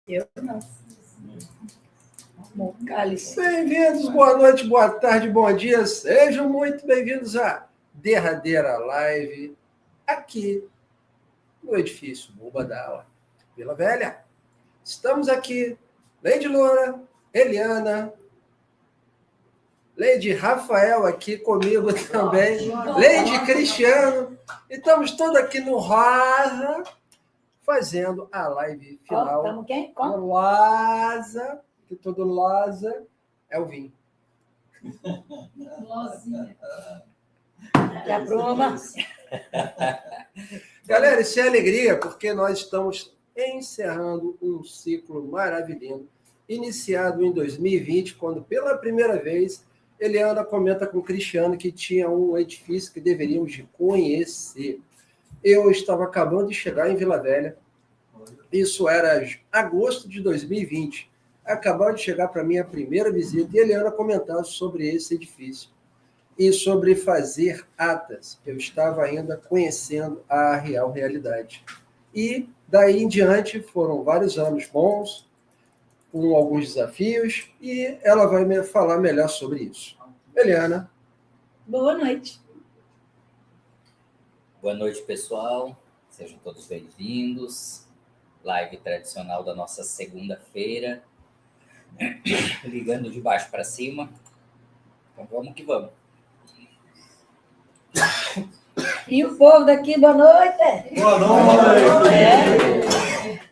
Eu não. Bom, cálice. Bem-vindos, boa noite, boa tarde, bom dia. Sejam muito bem-vindos à derradeira live aqui no edifício Mubadala, Vila Velha. Estamos aqui, Leide Loura, Eliana, Leide Rafael aqui comigo também, Leide Cristiano, e estamos todos aqui no Rosa, fazendo a live final. Estamos quem? No Laza, que todo Laza é o vinho. Lozinha. E a broma. Galera, isso é alegria, porque nós estamos encerrando um ciclo maravilhoso, iniciado em 2020, quando pela primeira vez Eliana comenta com o Cristiano que tinha um edifício que deveríamos de conhecer. Eu estava acabando de chegar em Vila Velha, isso era agosto de 2020, acabou de chegar para minha primeira visita, e Eliana comentando sobre esse edifício e sobre fazer atas. Eu estava ainda conhecendo a real realidade. E daí em diante foram vários anos bons, com alguns desafios, e ela vai me falar melhor sobre isso. Eliana. Boa noite. Boa noite, pessoal. Sejam todos bem-vindos. Live tradicional da nossa segunda-feira. Ligando de baixo para cima. Então vamos que vamos. E o povo daqui, boa noite. Boa noite.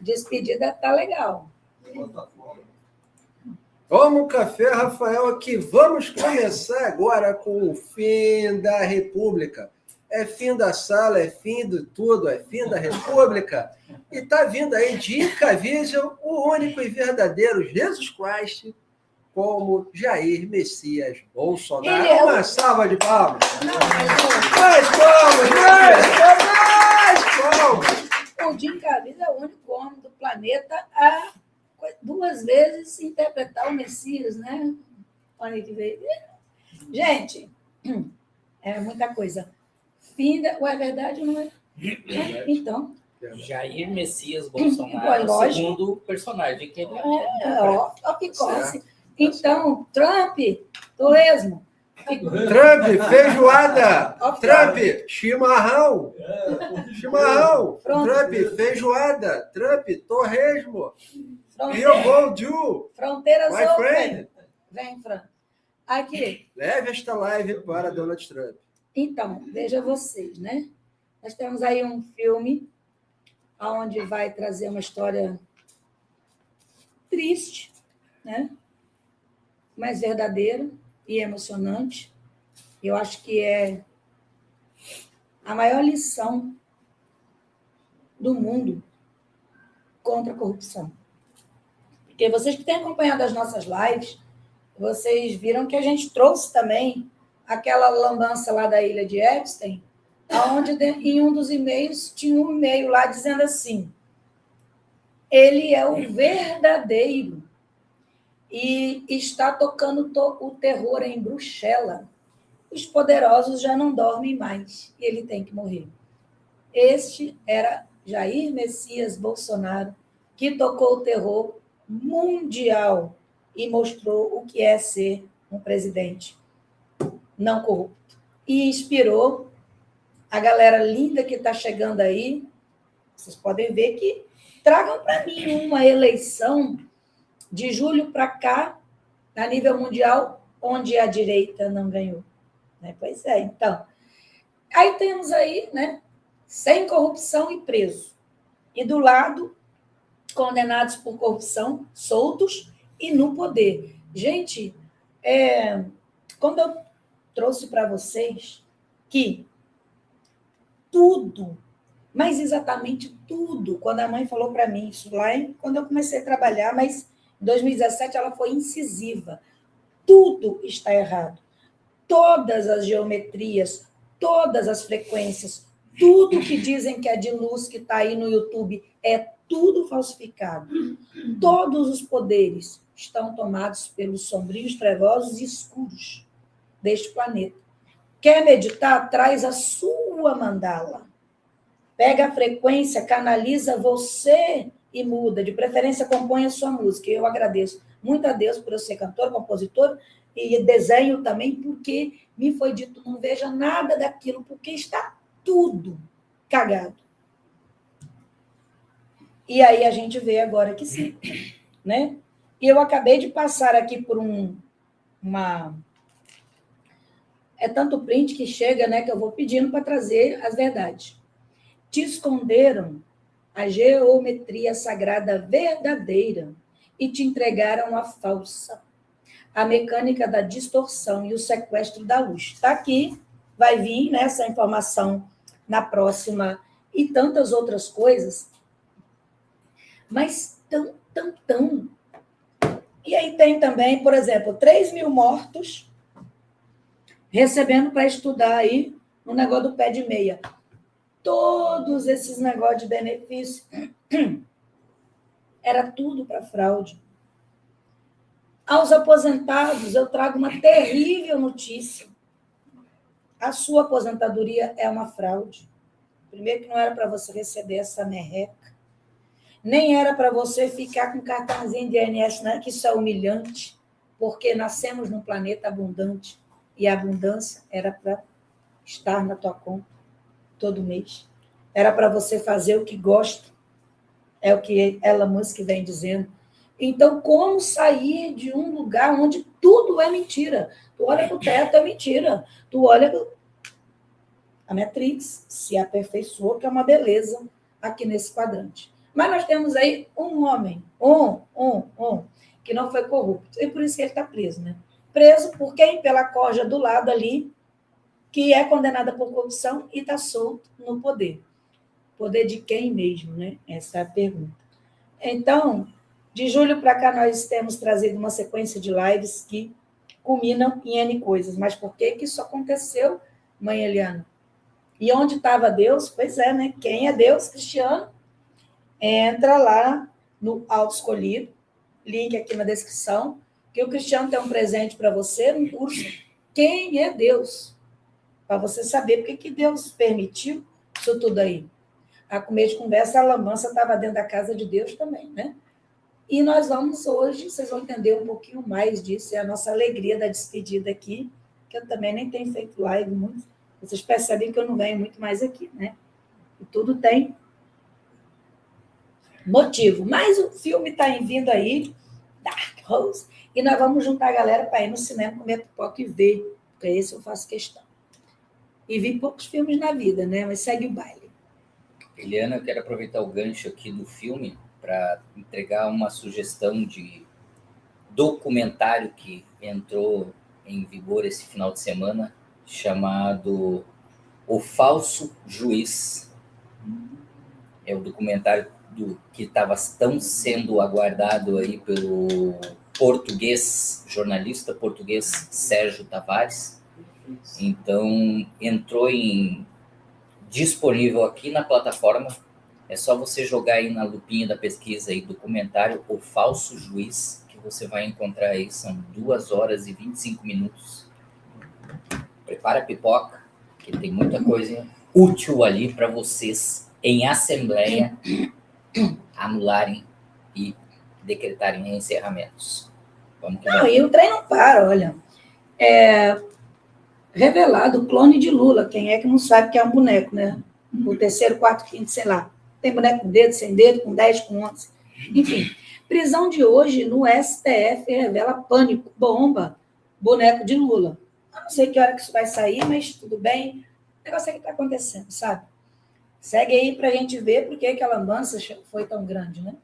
Despedida tá legal. Toma um café, Rafael, aqui. Vamos começar agora com o fim da República. É fim da sala, é fim de tudo, é fim da República. E tá vindo aí de Incavível o único e verdadeiro Jesus Cristo como Jair Messias Bolsonaro. Uma salva de palmas. Mais palmas. O Jim Caviezel é o único homem do planeta a 2 vezes interpretar o Messias, né? Olha que veio. Gente, é muita coisa. É verdade, não é? Então. Jair Messias Bolsonaro, lógico. Segundo o personagem que ele ó que coisa. Então, Trump, torresmo. Trump, feijoada. Trump, chimarrão. Chimarrão. Trump, feijoada. Trump, torresmo. Eu vou do. Fronteiras My friend. Vem, Fran. Aqui. Leve esta live para Donald Trump. Então, veja vocês, né? Nós temos aí um filme onde vai trazer uma história triste, né? Mas verdadeira e emocionante. Eu acho que é a maior lição do mundo contra a corrupção. Porque vocês que têm acompanhado as nossas lives, vocês viram que a gente trouxe também aquela lambança lá da ilha de Epstein, onde em um dos e-mails tinha um e-mail lá dizendo assim: ele é o verdadeiro e está tocando o terror em Bruxelas. Os poderosos já não dormem mais e ele tem que morrer. Este era Jair Messias Bolsonaro, que tocou o terror mundial e mostrou o que é ser um presidente não corrupto. E inspirou a galera linda que está chegando aí. Vocês podem ver que tragam para mim uma eleição de julho para cá, a nível mundial, onde a direita não ganhou. Né? Pois é, então. Aí temos aí, né, sem corrupção e preso. E do lado, condenados por corrupção, soltos e no poder. Gente, quando eu trouxe para vocês que tudo, mas exatamente tudo, quando a mãe falou para mim isso lá, quando eu comecei a trabalhar, mas em 2017 ela foi incisiva. Tudo está errado. Todas as geometrias, todas as frequências, tudo que dizem que é de luz que está aí no YouTube é tudo falsificado. Todos os poderes estão tomados pelos sombrios, trevosos e escuros deste planeta. Quer meditar? Traz a sua mandala. Pega a frequência, canaliza você e muda. De preferência, compõe a sua música. Eu agradeço muito a Deus por eu ser cantor, compositor, e desenho também, porque me foi dito, não veja nada daquilo, porque está tudo cagado. E aí a gente vê agora que sim, né? E eu acabei de passar aqui por uma... É tanto print que chega, né, que eu vou pedindo para trazer as verdades. Te esconderam a geometria sagrada verdadeira e te entregaram a falsa, a mecânica da distorção e o sequestro da luz. Está aqui, vai vir, né, essa informação na próxima e tantas outras coisas, mas tão. E aí tem também, por exemplo, 3.000 mortos recebendo para estudar aí no negócio do pé de meia. Todos esses negócios de benefício era tudo para fraude. Aos aposentados, eu trago uma terrível notícia. A sua aposentadoria é uma fraude. Primeiro que não era para você receber essa merreca. Nem era para você ficar com cartãozinho de INSS, né? Que isso é humilhante, porque nascemos num planeta abundante e a abundância era para estar na tua conta todo mês. Era para você fazer o que gosta, é o que Elon Musk vem dizendo. Então, como sair de um lugar onde tudo é mentira? Tu olha para o teto, é mentira. Tu olha a Matrix se aperfeiçoou, que é uma beleza aqui nesse quadrante. Mas nós temos aí um homem, que não foi corrupto. E por isso que ele está preso, né? Preso por quem? Pela corja do lado ali, que é condenada por corrupção e está solto no poder. Poder de quem mesmo, né? Essa é a pergunta. Então, de julho para cá, nós temos trazido uma sequência de lives que culminam em N coisas. Mas por que isso aconteceu, mãe Eliana? E onde estava Deus? Pois é, né? Quem é Deus, Cristiano? Entra lá no Auto Escolhido, link aqui na descrição, que o Cristiano tem um presente para você, um curso. Quem é Deus? Para você saber porque que Deus permitiu isso tudo aí. A comer de conversa, a lambança estava dentro da casa de Deus também, né? E nós vamos hoje, vocês vão entender um pouquinho mais disso, é a nossa alegria da despedida aqui, que eu também nem tenho feito live muito. Vocês percebem que eu não venho muito mais aqui, né? E tudo tem motivo. Mas o filme está vindo aí, Dark Rose, e nós vamos juntar a galera para ir no cinema, comer pipoca e ver, porque esse eu faço questão. E vi poucos filmes na vida, né? Mas segue o baile. Eliana, eu quero aproveitar o gancho aqui do filme para entregar uma sugestão de documentário que entrou em vigor esse final de semana, chamado O Falso Juiz. É o documentário que estava tão sendo aguardado aí pelo jornalista português Sérgio Tavares. Então, entrou disponível aqui na plataforma. É só você jogar aí na lupinha da pesquisa aí, documentário O Falso Juiz, que você vai encontrar aí, são 2 horas e 25 minutos. Prepara a pipoca, que tem muita coisa útil ali para vocês, em assembleia, anularem e decretarem encerramentos. Vamos não, e o trem não para, olha. Revelado o clone de Lula. Quem é que não sabe que é um boneco, né? O terceiro, quarto, quinto, sei lá. Tem boneco com dedo, sem dedo, com 10, com 11. Enfim, prisão de hoje no STF revela pânico, bomba, boneco de Lula. Eu não sei que hora que isso vai sair, mas tudo bem. O negócio é que está acontecendo, sabe? Segue aí para a gente ver por que a lambança foi tão grande, né?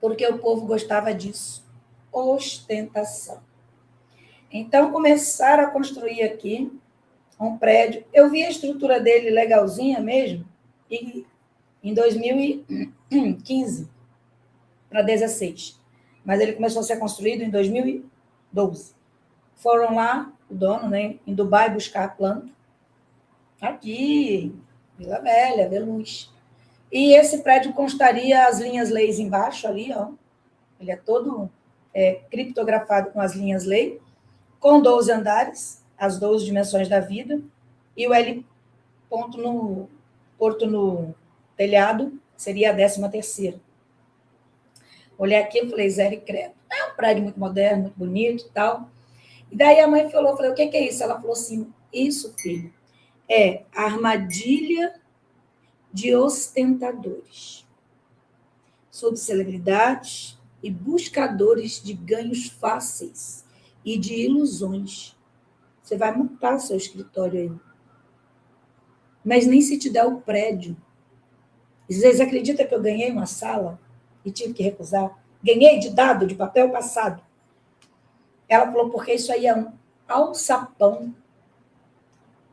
Porque o povo gostava disso. Ostentação. Então, começaram a construir aqui um prédio. Eu vi a estrutura dele legalzinha mesmo, e em 2015 para 2016. Mas ele começou a ser construído em 2012. Foram lá, o dono, né, em Dubai, buscar a planta. Aqui, Vila Velha, Veluz. E esse prédio constaria as linhas leis embaixo ali, ó. Ele é todo criptografado com as linhas lei, com 12 andares, as 12 dimensões da vida, e o L ponto no Porto no telhado seria a 13ª. Olhei aqui e falei, zero e credo. É um prédio muito moderno, muito bonito e tal. E daí a mãe falou, eu falei, o que é isso? Ela falou assim, isso, filho, é a armadilha de ostentadores, subcelebridades e buscadores de ganhos fáceis e de ilusões. Você vai montar seu escritório aí. Mas nem se te der o prédio. Vocês acreditam que eu ganhei uma sala e tive que recusar? Ganhei de dado, de papel passado. Ela falou, porque isso aí é um alçapão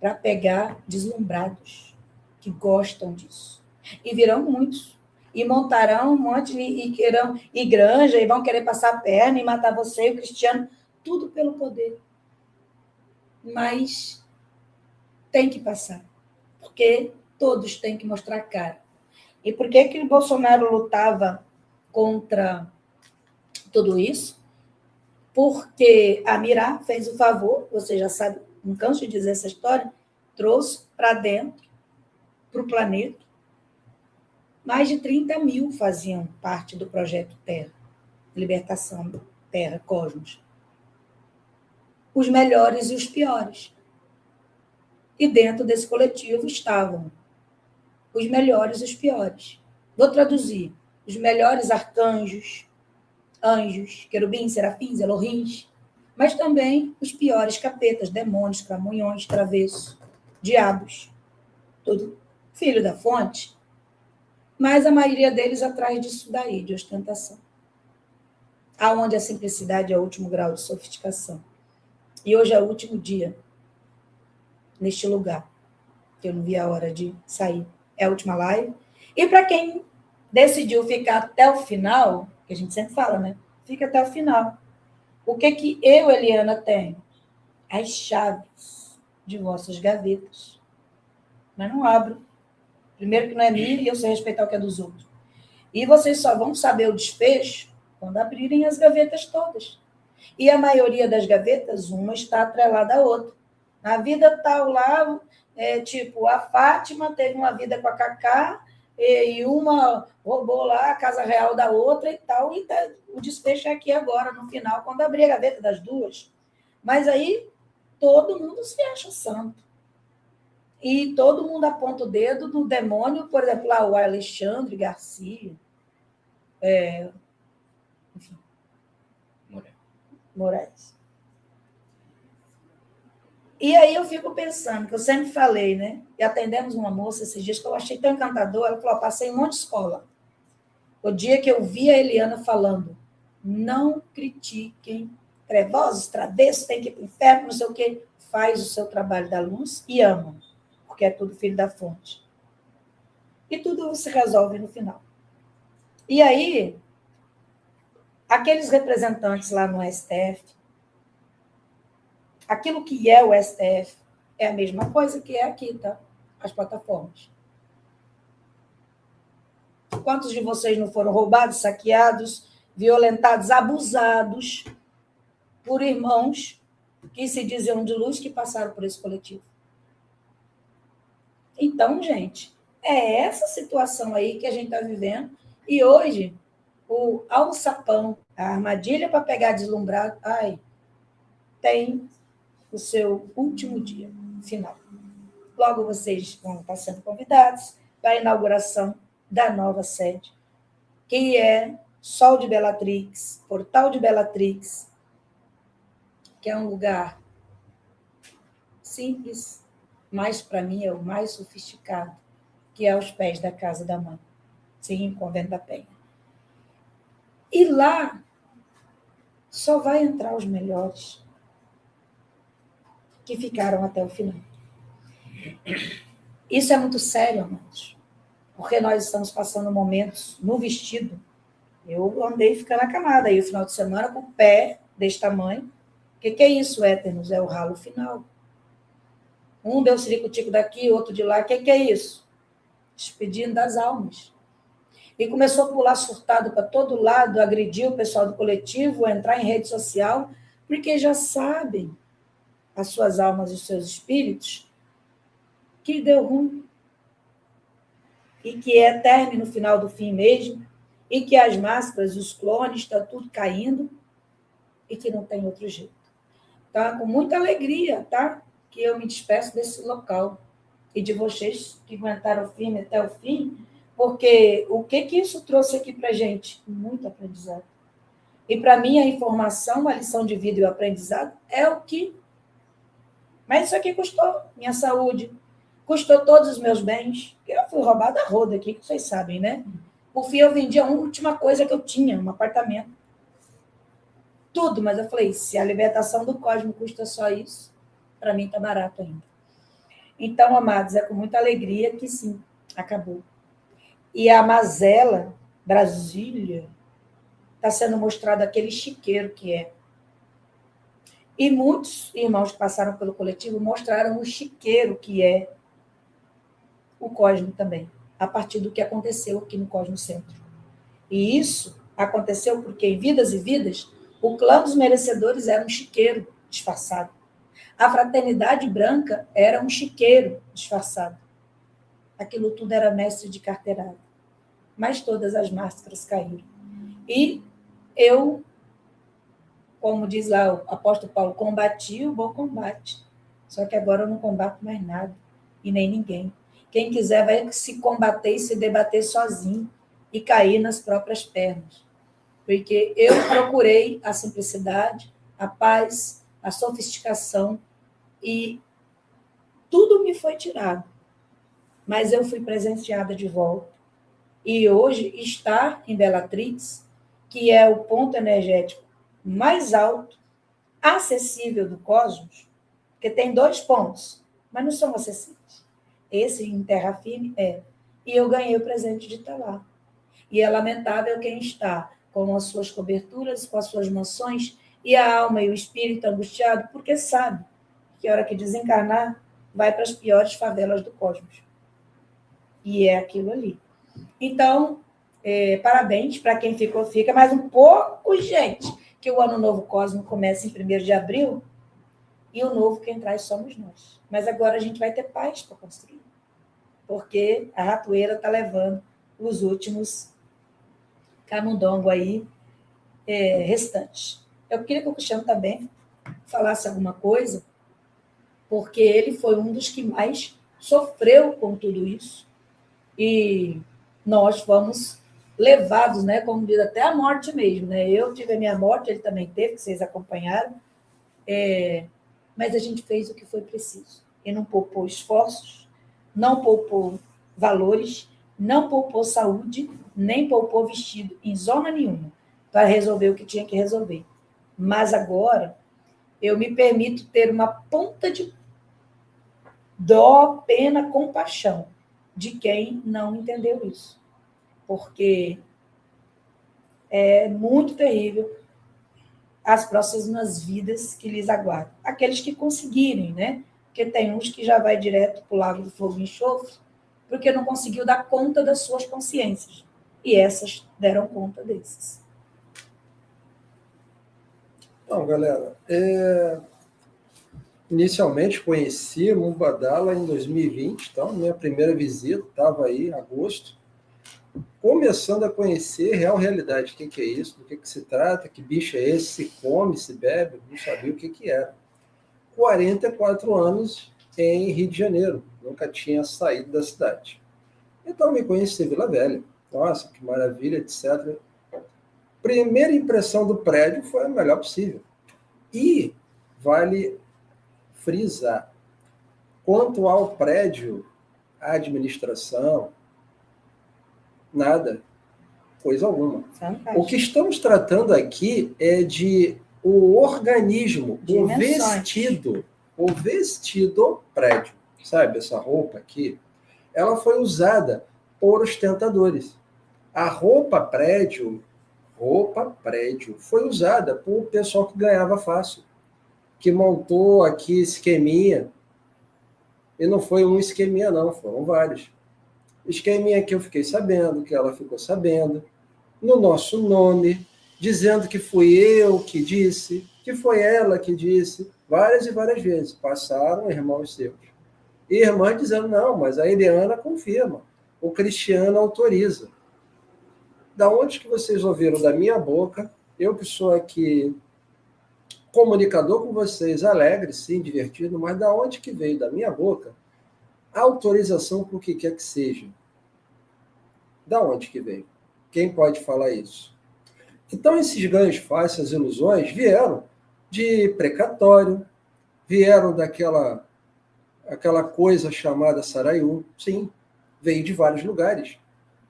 para pegar deslumbrados que gostam disso. E virão muitos. E montarão um monte e querão e granja, e vão querer passar a perna e matar você e o Cristiano, tudo pelo poder. Mas tem que passar, porque todos têm que mostrar a cara. E por que o Bolsonaro lutava contra tudo isso? Porque a Mirá fez o favor, você já sabe, não canso de dizer essa história, trouxe para dentro, para o planeta, mais de 30 mil faziam parte do projeto Terra, Libertação Terra, Cosmos. Os melhores e os piores. E dentro desse coletivo estavam os melhores e os piores. Vou traduzir. Os melhores arcanjos, anjos, querubins, serafins, elohins, mas também os piores capetas, demônios, cramunhões, travessos, diabos, tudo filho da fonte, mas a maioria deles atrás disso daí, de ostentação. Aonde a simplicidade é o último grau de sofisticação. E hoje é o último dia neste lugar, que eu não vi a hora de sair. É a última live. E para quem decidiu ficar até o final, que a gente sempre fala, né? Fica até o final. O que eu, Eliana, tenho? As chaves de vossas gavetas. Mas não abro. Primeiro que não é minha e eu sei respeitar o que é dos outros. E vocês só vão saber o desfecho quando abrirem as gavetas todas. E a maioria das gavetas, uma está atrelada à outra. A vida tal lá, tipo, a Fátima teve uma vida com a Cacá, e uma roubou lá a casa real da outra e tal, e o desfecho é aqui agora, no final, quando abrir a gaveta das duas. Mas aí todo mundo se acha santo. E todo mundo aponta o dedo no demônio, por exemplo, lá o Alexandre Garcia, enfim, Moraes. E aí eu fico pensando, que eu sempre falei, né? E atendemos uma moça esses dias que eu achei tão encantadora, ela falou, passei em um monte de escola. O dia que eu vi a Eliana falando, não critiquem, trevosos, travessos, tem que ir para o inferno, não sei o quê, faz o seu trabalho da luz e ama, porque é tudo filho da fonte. E tudo se resolve no final. E aí, aqueles representantes lá no STF, aquilo que é o STF é a mesma coisa que é aqui, tá? As plataformas. Quantos de vocês não foram roubados, saqueados, violentados, abusados por irmãos que se diziam de luz que passaram por esse coletivo? Então, gente, é essa situação aí que a gente está vivendo. E hoje, o alçapão, a armadilha para pegar deslumbrado, tem o seu último dia final. Logo vocês vão estar sendo convidados para a inauguração da nova sede, que é Sol de Bellatrix, Portal de Bellatrix, que é um lugar simples, mas para mim é o mais sofisticado, que é aos pés da Casa da Mãe, sim, Convento da Penha. E lá só vai entrar os melhores que ficaram até o final. Isso é muito sério, amados, porque nós estamos passando momentos no vestido. Eu andei ficando acamada aí o final de semana com o pé desse tamanho. O que é isso, Éternos? É o ralo final. Um deu ciricutico daqui, outro de lá. O que é isso? Despedindo das almas. E começou a pular surtado para todo lado, agredir o pessoal do coletivo, entrar em rede social, porque já sabem, as suas almas e os seus espíritos, que deu ruim. e que é término final do fim mesmo, e que as máscaras, os clones, está tudo caindo, e que não tem outro jeito. Então, é com muita alegria, tá? Que eu me despeço desse local e de vocês que aguentaram firme até o fim, porque o que isso trouxe aqui para a gente? Muito aprendizado. E para mim, a informação, a lição de vida e o aprendizado é o que... Mas isso aqui custou minha saúde, custou todos os meus bens. Eu fui roubada a roda aqui, que vocês sabem, né? Por fim, eu vendi a última coisa que eu tinha, um apartamento. Tudo, mas eu falei, se a libertação do cosmos custa só isso, para mim está barato ainda. Então, amados, é com muita alegria que sim, acabou. E a mazela, Brasília, está sendo mostrado aquele chiqueiro que é. E muitos irmãos que passaram pelo coletivo mostraram o chiqueiro que é o Cosmo também, a partir do que aconteceu aqui no Cosmo Centro. E isso aconteceu porque, em vidas e vidas, o clã dos merecedores era um chiqueiro disfarçado. A fraternidade branca era um chiqueiro disfarçado. Aquilo tudo era mestre de carteirada. Mas todas as máscaras caíram. E eu, como diz lá o apóstolo Paulo, combati o bom combate. Só que agora eu não combato mais nada, e nem ninguém. Quem quiser vai se combater e se debater sozinho e cair nas próprias pernas. Porque eu procurei a simplicidade, a paz, a sofisticação, e tudo me foi tirado. Mas eu fui presenteada de volta. E hoje, estar em Bellatrix, que é o ponto energético mais alto, acessível do cosmos, porque tem 2 pontos, mas não são acessíveis. Esse, em terra firme, é. E eu ganhei o presente de estar lá. E é lamentável quem está com as suas coberturas, com as suas mansões, e a alma e o espírito angustiado, porque sabe que a hora que desencarnar, vai para as piores favelas do cosmos. E é aquilo ali. Então, parabéns para quem ficou, fica mais um pouco, gente, que o Ano Novo Cosmo começa em 1º de abril, e o novo quem traz somos nós. Mas agora a gente vai ter paz para construir, porque a ratoeira está levando os últimos camundongo aí restantes. Eu queria que o Cristiano também falasse alguma coisa, porque ele foi um dos que mais sofreu com tudo isso, e nós fomos levados, né, como diz, até a morte mesmo, né? Eu tive a minha morte, ele também teve, que vocês acompanharam, mas a gente fez o que foi preciso, e não poupou esforços, não poupou valores, não poupou saúde, nem poupou vestido, em zona nenhuma, para resolver o que tinha que resolver. Mas agora, eu me permito ter uma ponta de dó, pena, compaixão de quem não entendeu isso. Porque é muito terrível as próximas vidas que lhes aguardam. Aqueles que conseguirem, né? Porque tem uns que já vai direto para o Lago do Fogo e Enxofre, porque não conseguiu dar conta das suas consciências. E essas deram conta desses. Então, galera, inicialmente conheci Mubadala em 2020, então, minha primeira visita, estava aí, em agosto, começando a conhecer real realidade, o que é isso, do que se trata, que bicho é esse, se come, se bebe, não sabia o que era. 44 anos em Rio de Janeiro, nunca tinha saído da cidade. Então, me conheci em Vila Velha, nossa, que maravilha, etc. Primeira impressão do prédio foi a melhor possível. E vale frisar, quanto ao prédio, a administração, nada, coisa alguma. Fantástico. O que estamos tratando aqui é de o organismo, o vestido prédio, sabe? Essa roupa aqui, ela foi usada por ostentadores. A roupa prédio foi usada por pessoal que ganhava fácil, que montou aqui esqueminha, e não foi um esqueminha não, foram vários. Esqueminha que eu fiquei sabendo, que ela ficou sabendo, no nosso nome, dizendo que fui eu que disse, que foi ela que disse, várias e várias vezes. Passaram irmãos seus. E irmãs dizendo, não, mas a Eliana confirma. o Cristiano autoriza. Da onde que vocês ouviram da minha boca, eu que sou aqui comunicador com vocês, alegre, sim, divertido, mas da onde que veio da minha boca a autorização para o que quer que seja? Da onde que veio? Quem pode falar isso? Então, esses ganhos fáceis, essas ilusões, vieram de precatório, vieram daquela coisa chamada Saraiu, sim, veio de vários lugares.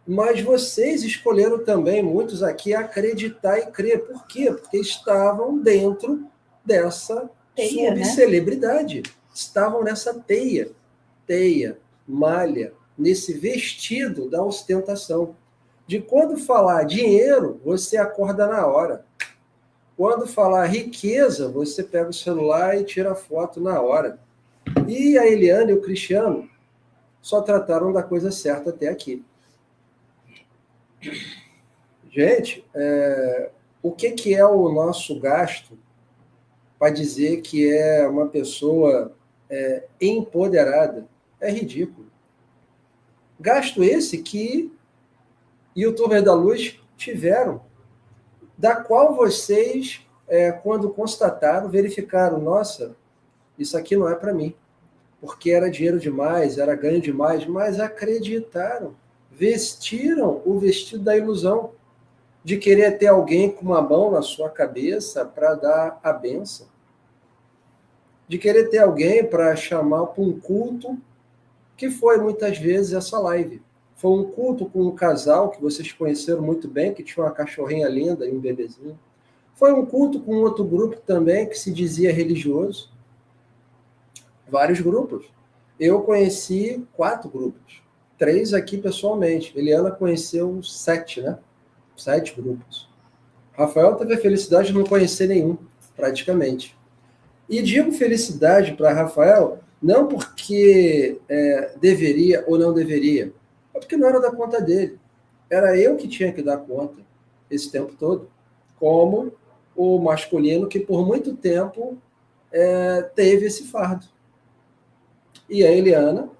Mas vocês escolheram também, muitos aqui, acreditar e crer. Por quê? Porque estavam dentro dessa Teia, subcelebridade. Né? Estavam nessa teia, malha, nesse vestido da ostentação. De quando falar dinheiro, você acorda na hora. Quando falar riqueza, você pega o celular e tira foto na hora. E a Eliana e o Cristiano só trataram da coisa certa até aqui. Gente, o que é o nosso gasto para dizer que é uma pessoa empoderada? É ridículo. Gasto esse que YouTubers da Luz tiveram, da qual vocês, quando constataram, verificaram, nossa, isso aqui não é para mim, porque era dinheiro demais, era ganho demais, mas acreditaram, vestiram o vestido da ilusão, de querer ter alguém com uma mão na sua cabeça para dar a bênção, de querer ter alguém para chamar para um culto, que foi muitas vezes essa live. Foi um culto com um casal que vocês conheceram muito bem, que tinha uma cachorrinha linda e um bebezinho. Foi um culto com outro grupo também, que se dizia religioso. Vários grupos. Eu conheci 4 grupos. 3 aqui pessoalmente. Eliana conheceu 7, né? 7 grupos. Rafael teve a felicidade de não conhecer nenhum, praticamente. E digo felicidade para Rafael, não porque deveria ou não deveria, é porque não era da conta dele. Era eu que tinha que dar conta esse tempo todo, como o masculino que por muito tempo teve esse fardo. E a Eliana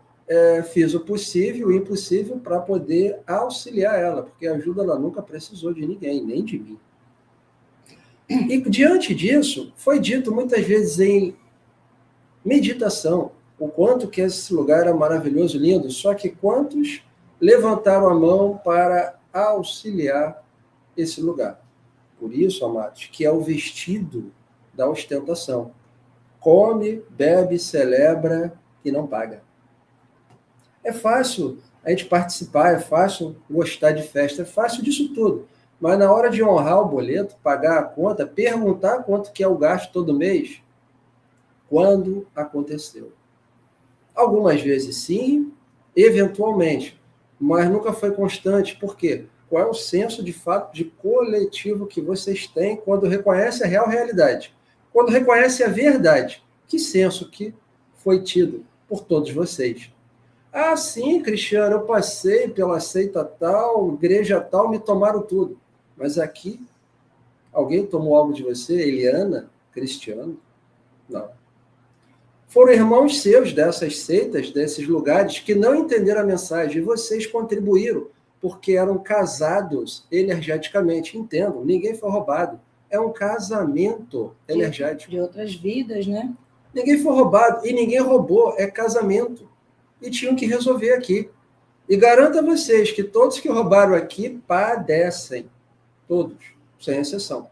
fez o possível e o impossível para poder auxiliar ela, porque ajuda ela nunca precisou de ninguém, nem de mim. E diante disso, foi dito muitas vezes em meditação, o quanto que esse lugar é maravilhoso, lindo, só que quantos levantaram a mão para auxiliar esse lugar. Por isso, amados, que é o vestido da ostentação. Come, bebe, celebra e não paga. É fácil a gente participar, é fácil gostar de festa, é fácil disso tudo. Mas na hora de honrar o boleto, pagar a conta, perguntar quanto que é o gasto todo mês, quando aconteceu? Algumas vezes sim, eventualmente, mas nunca foi constante. Por quê? Qual é o senso de fato de coletivo que vocês têm quando reconhece a real realidade? Quando reconhece a verdade? Que senso que foi tido por todos vocês? Ah, sim, Cristiano, eu passei pela seita tal, igreja tal, me tomaram tudo. Mas aqui, alguém tomou algo de você? Eliana? Cristiano? Não. Foram irmãos seus dessas seitas, desses lugares, que não entenderam a mensagem, e vocês contribuíram, porque eram casados energeticamente. Entendam, ninguém foi roubado. É um casamento energético. De outras vidas, né? Ninguém foi roubado, e ninguém roubou, é casamento. E tinham que resolver aqui. E garanto a vocês que todos que roubaram aqui padecem. Todos, sem exceção.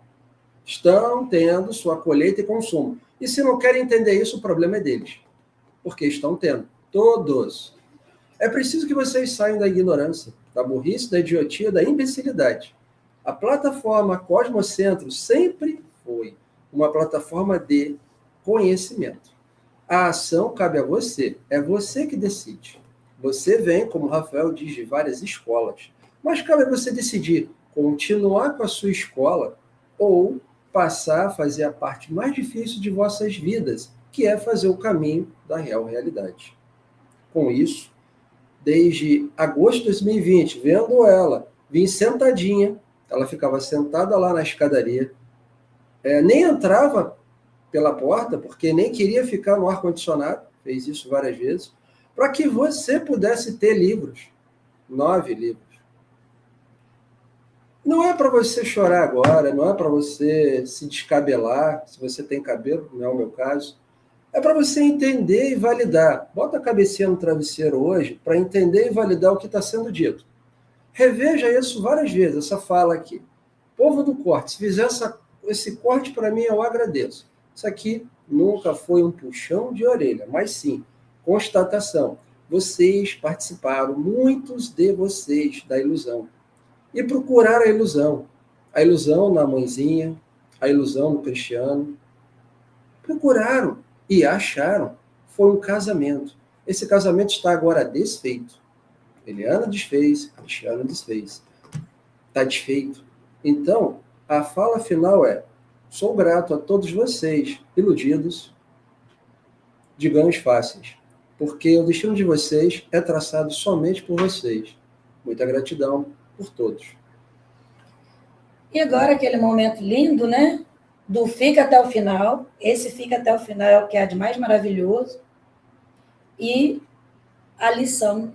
Estão tendo sua colheita e consumo. E se não querem entender isso, o problema é deles. Porque estão tendo. Todos. É preciso que vocês saiam da ignorância, da burrice, da idiotia, da imbecilidade. A plataforma Cosmocentro sempre foi uma plataforma de conhecimento. A ação cabe a você. É você que decide. Você vem, como o Rafael diz, de várias escolas. Mas cabe a você decidir continuar com a sua escola ou passar a fazer a parte mais difícil de vossas vidas, que é fazer o caminho da real realidade. Com isso, desde agosto de 2020, vendo ela, vim sentadinha, ela ficava sentada lá na escadaria, nem entrava pela porta, porque nem queria ficar no ar-condicionado, fez isso várias vezes, para que você pudesse ter livros. 9 livros. Não é para você chorar agora, não é para você se descabelar, se você tem cabelo, não é o meu caso. É para você entender e validar. Bota a cabecinha no travesseiro hoje para entender e validar o que está sendo dito. Reveja isso várias vezes, essa fala aqui. Povo do corte, se fizer esse corte para mim, eu agradeço. Isso aqui nunca foi um puxão de orelha, mas sim, constatação. Vocês participaram, muitos de vocês, da ilusão. E procuraram a ilusão. A ilusão na mãezinha, a ilusão no Cristiano. Procuraram e acharam. Foi um casamento. Esse casamento está agora desfeito. Eliana desfez, Cristiano desfez. Está desfeito. Então, a fala final é: sou grato a todos vocês, iludidos, de ganhos fáceis, porque o destino de vocês é traçado somente por vocês. Muita gratidão por todos. E agora aquele momento lindo, né? Do fica até o final. Esse fica até o final é o que há de mais maravilhoso. E a lição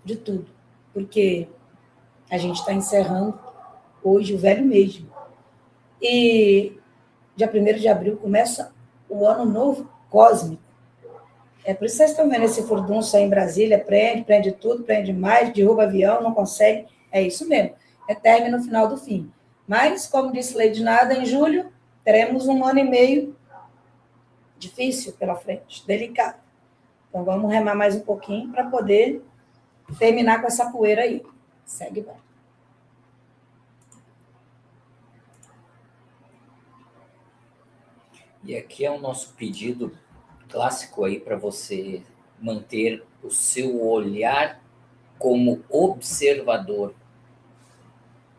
de tudo. Porque a gente está encerrando hoje o velho mesmo. E dia 1º de abril começa o ano novo cósmico. É por isso que vocês estão vendo esse furdunço aí em Brasília, prende tudo, prende mais, derruba avião, não consegue. É isso mesmo. É término no final do fim. Mas, como disse Lady Nada, em julho teremos um ano e meio difícil pela frente, delicado. Então, vamos remar mais um pouquinho para poder terminar com essa poeira aí. Segue, vai. E aqui é o nosso pedido clássico aí para você manter o seu olhar como observador.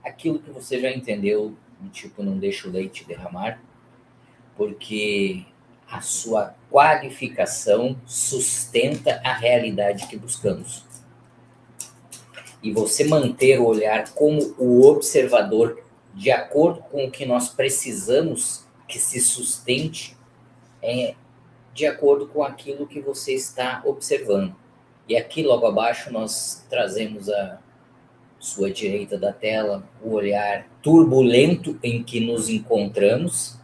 Aquilo que você já entendeu, tipo, não deixa o leite derramar, porque a sua qualificação sustenta a realidade que buscamos. E você manter o olhar como o observador, de acordo com o que nós precisamos que se sustente, é de acordo com aquilo que você está observando. E aqui logo abaixo nós trazemos a sua direita da tela o olhar turbulento em que nos encontramos,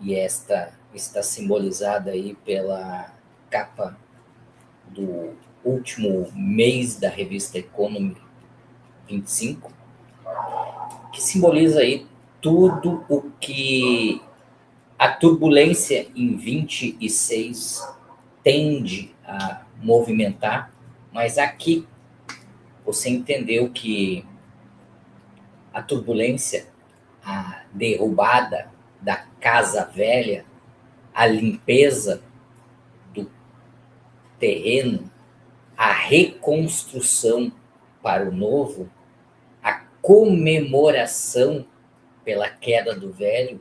e esta está simbolizada aí pela capa do último mês da revista Economy 25, que simboliza aí tudo o que a turbulência em 26 tende a movimentar, mas aqui você entendeu que a turbulência, a derrubada da casa velha, a limpeza do terreno, a reconstrução para o novo, a comemoração pela queda do velho,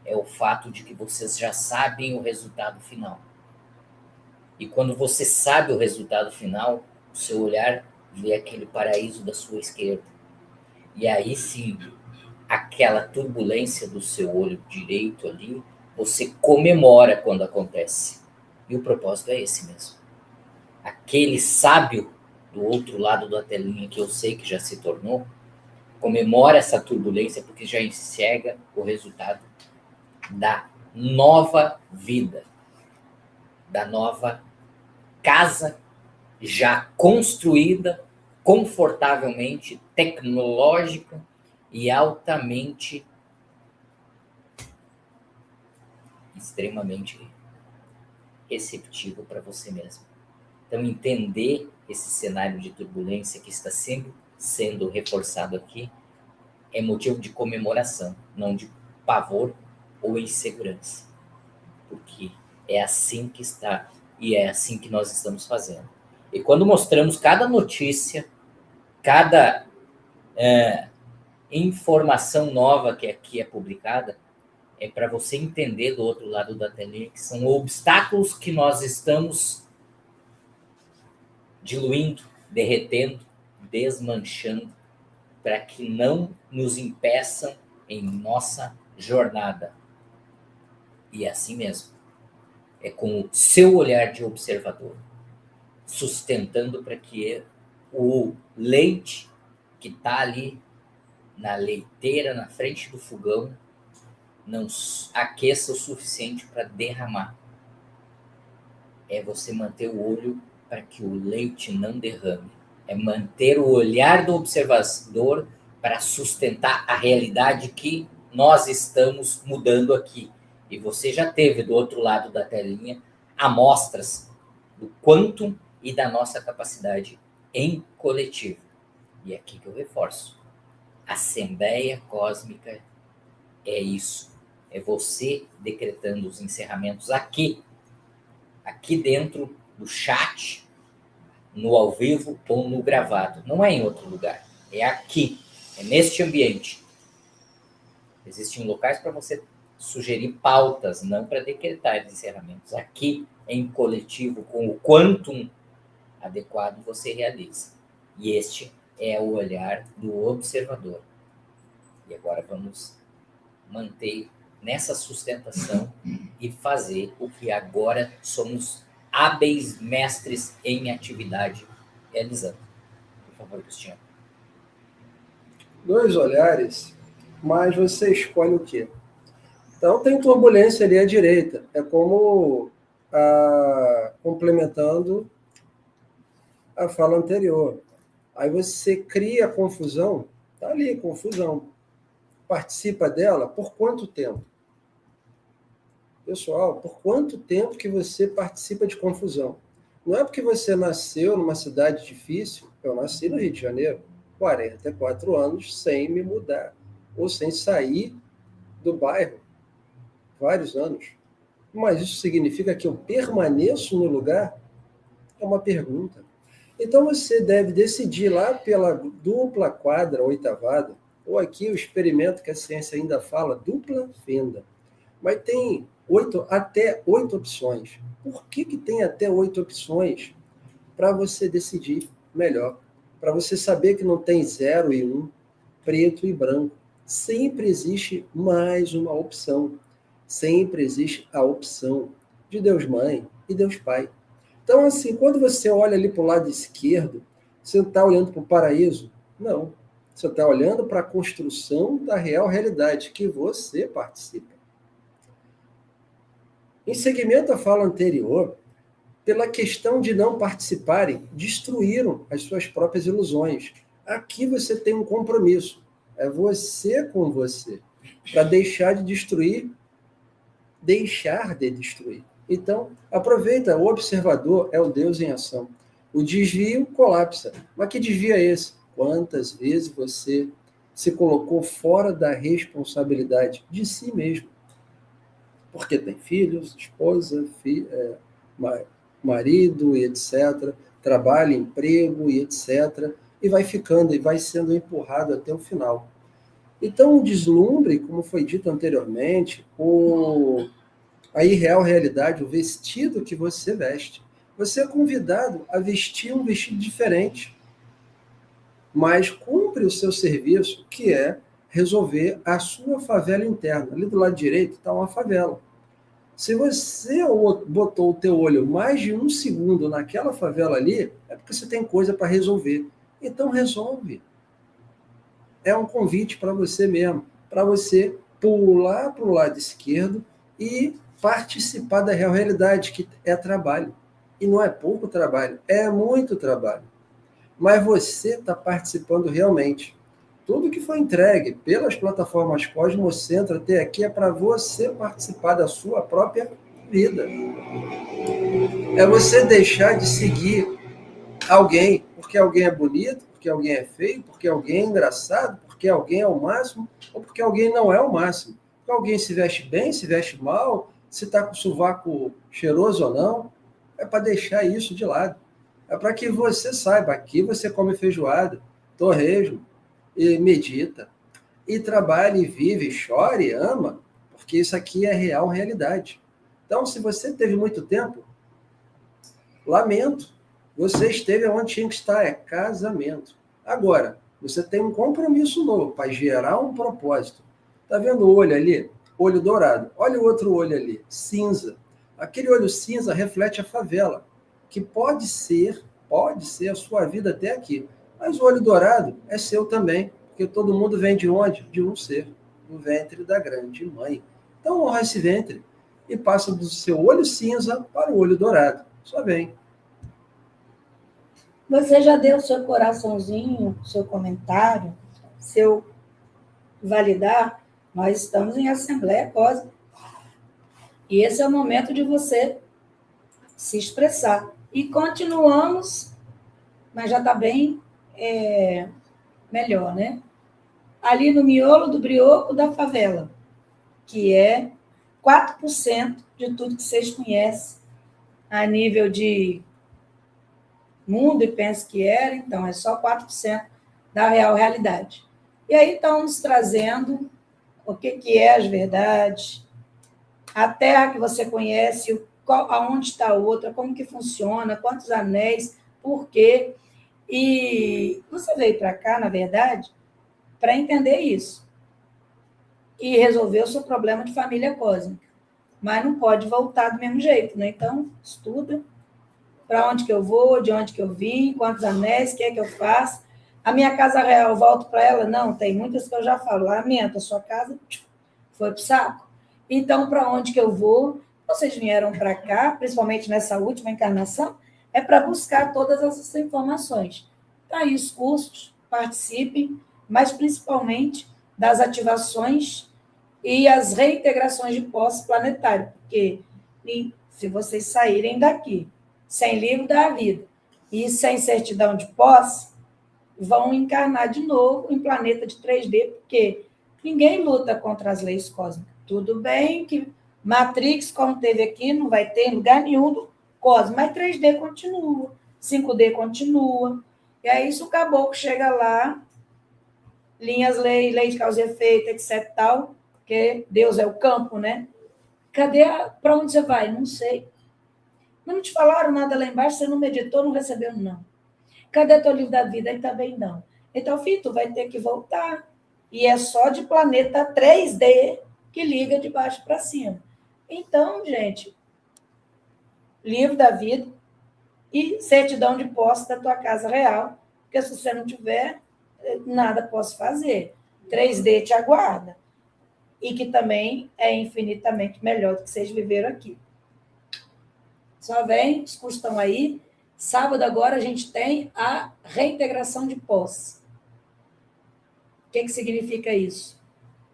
é o fato de que vocês já sabem o resultado final. E quando você sabe o resultado final, o seu olhar vê aquele paraíso da sua esquerda. E aí sim, aquela turbulência do seu olho direito ali, você comemora quando acontece. E o propósito é esse mesmo. Aquele sábio do outro lado da telinha, que eu sei que já se tornou, comemora essa turbulência porque já enxerga o resultado da nova vida, da nova casa já construída, confortavelmente, tecnológica e altamente, extremamente receptivo para você mesmo. Então, entender esse cenário de turbulência que está sempre sendo reforçado aqui é motivo de comemoração, não de pavor ou insegurança, porque é assim que está e é assim que nós estamos fazendo. E quando mostramos cada notícia, cada informação nova que aqui é publicada, é para você entender do outro lado da telinha que são obstáculos que nós estamos diluindo, derretendo, desmanchando, para que não nos impeçam em nossa jornada. E é assim mesmo. É com o seu olhar de observador, sustentando para que o leite que está ali na leiteira, na frente do fogão, não aqueça o suficiente para derramar. É você manter o olho para que o leite não derrame. É manter o olhar do observador para sustentar a realidade que nós estamos mudando aqui. E você já teve do outro lado da telinha amostras do quantum e da nossa capacidade em coletivo. E é aqui que eu reforço. Assembleia cósmica é isso. É você decretando os encerramentos aqui dentro do chat, no ao vivo ou no gravado. Não é em outro lugar. É aqui. É neste ambiente. Existem locais para você sugerir pautas, não para decretar encerramentos. Aqui, em coletivo, com o quantum adequado, você realiza. E este é o olhar do observador. E agora vamos manter nessa sustentação e fazer o que agora somos hábeis mestres em atividade realizando. Por favor, Cristiano. 2 olhares, mas você escolhe o quê? Então, tem turbulência ali à direita. É como complementando a fala anterior. Aí você cria confusão, está ali, confusão. Participa dela por quanto tempo? Pessoal, por quanto tempo que você participa de confusão? Não é porque você nasceu numa cidade difícil, eu nasci no Rio de Janeiro, 44 anos sem me mudar, ou sem sair do bairro, vários anos. Mas isso significa que eu permaneço no lugar? É uma pergunta. Então você deve decidir lá pela dupla quadra oitavada, ou aqui o experimento que a ciência ainda fala, dupla fenda. Mas tem até 8 opções. Por que tem até 8 opções? Para você decidir melhor. Para você saber que não tem 0 e 1, preto e branco. Sempre existe mais uma opção. Sempre existe a opção de Deus Mãe e Deus Pai. Então, assim, quando você olha ali para o lado esquerdo, você não está olhando para o paraíso? Não. Você está olhando para a construção da real realidade que você participa. Em seguimento à fala anterior, pela questão de não participarem, destruíram as suas próprias ilusões. Aqui você tem um compromisso. É você com você. Para deixar de destruir. Então, aproveita, o observador é o Deus em ação. O desvio colapsa. Mas que desvio é esse? Quantas vezes você se colocou fora da responsabilidade de si mesmo? Porque tem filhos, esposa, marido, e etc., trabalho, emprego, e etc., e vai ficando, e vai sendo empurrado até o final. Então, o deslumbre, como foi dito anteriormente, a irreal realidade, o vestido que você veste. Você é convidado a vestir um vestido diferente, mas cumpre o seu serviço, que é resolver a sua favela interna. Ali do lado direito está uma favela. Se você botou o teu olho mais de 1 segundo naquela favela ali, é porque você tem coisa para resolver. Então resolve. É um convite para você mesmo, para você pular para o lado esquerdo e participar da real realidade, que é trabalho. E não é pouco trabalho, é muito trabalho. Mas você está participando realmente. Tudo que foi entregue pelas plataformas Cosmocentro até aqui é para você participar da sua própria vida. É você deixar de seguir alguém, porque alguém é bonito, porque alguém é feio, porque alguém é engraçado, porque alguém é o máximo, ou porque alguém não é o máximo. Porque alguém se veste bem, se veste mal, se está com o sovaco cheiroso ou não. É para deixar isso de lado. É para que você saiba, aqui você come feijoada, torresmo, e medita, e trabalha, e vive, e chora, e ama, porque isso aqui é real realidade. Então, se você teve muito tempo, lamento, você esteve onde tinha que estar, é casamento. Agora, você tem um compromisso novo para gerar um propósito. Está vendo o olho ali? Olho dourado. Olha o outro olho ali, cinza. Aquele olho cinza reflete a favela, que pode ser pode ser a sua vida até aqui. Mas o olho dourado é seu também, porque todo mundo vem de onde? De um ser, do ventre da grande mãe. Então honra esse ventre e passa do seu olho cinza para o olho dourado. Só vem. Você já deu seu coraçãozinho, seu comentário, seu validar? Nós estamos em Assembleia Cósmica. E esse é o momento de você se expressar. E continuamos, mas já está bem melhor, né? Ali no miolo do brioco da favela, que é 4% de tudo que vocês conhecem a nível de mundo e pensa que era, então é só 4% da real realidade. E aí estão nos trazendo o que é as verdades, a terra que você conhece, aonde está a outra, como que funciona, quantos anéis, por quê. E você veio para cá, na verdade, para entender isso e resolver o seu problema de família cósmica. Mas não pode voltar do mesmo jeito, né? Então, estuda para onde que eu vou, de onde que eu vim, quantos anéis, o que é que eu faço. A minha casa real, volto para ela? Não, tem muitas que eu já falo, lamento, a sua casa foi para o saco. Então, para onde que eu vou? Vocês vieram para cá, principalmente nessa última encarnação, é para buscar todas essas informações. Tá aí os cursos, participem, mas principalmente das ativações e as reintegrações de posse planetário, porque se vocês saírem daqui sem livro da vida e sem certidão de posse, vão encarnar de novo em planeta de 3D, porque ninguém luta contra as leis cósmicas. Tudo bem que Matrix, como teve aqui, não vai ter em lugar nenhum do cósmico, mas 3D continua, 5D continua. E aí, se o caboclo chega lá, linhas, lei de causa e efeito, etc. tal, porque Deus é o campo, né? Cadê? Para onde você vai? Não sei. Não te falaram nada lá embaixo, você não meditou, não recebeu, não. Cadê teu livro da vida? Ele também não. Então, filho, tu vai ter que voltar. E é só de planeta 3D que liga de baixo para cima. Então, gente, livro da vida e certidão de posse da tua casa real, porque se você não tiver, nada posso fazer. 3D te aguarda. E que também é infinitamente melhor do que vocês viveram aqui. Só vem, os cursos estão aí. Sábado agora a gente tem a reintegração de posse. O que significa isso?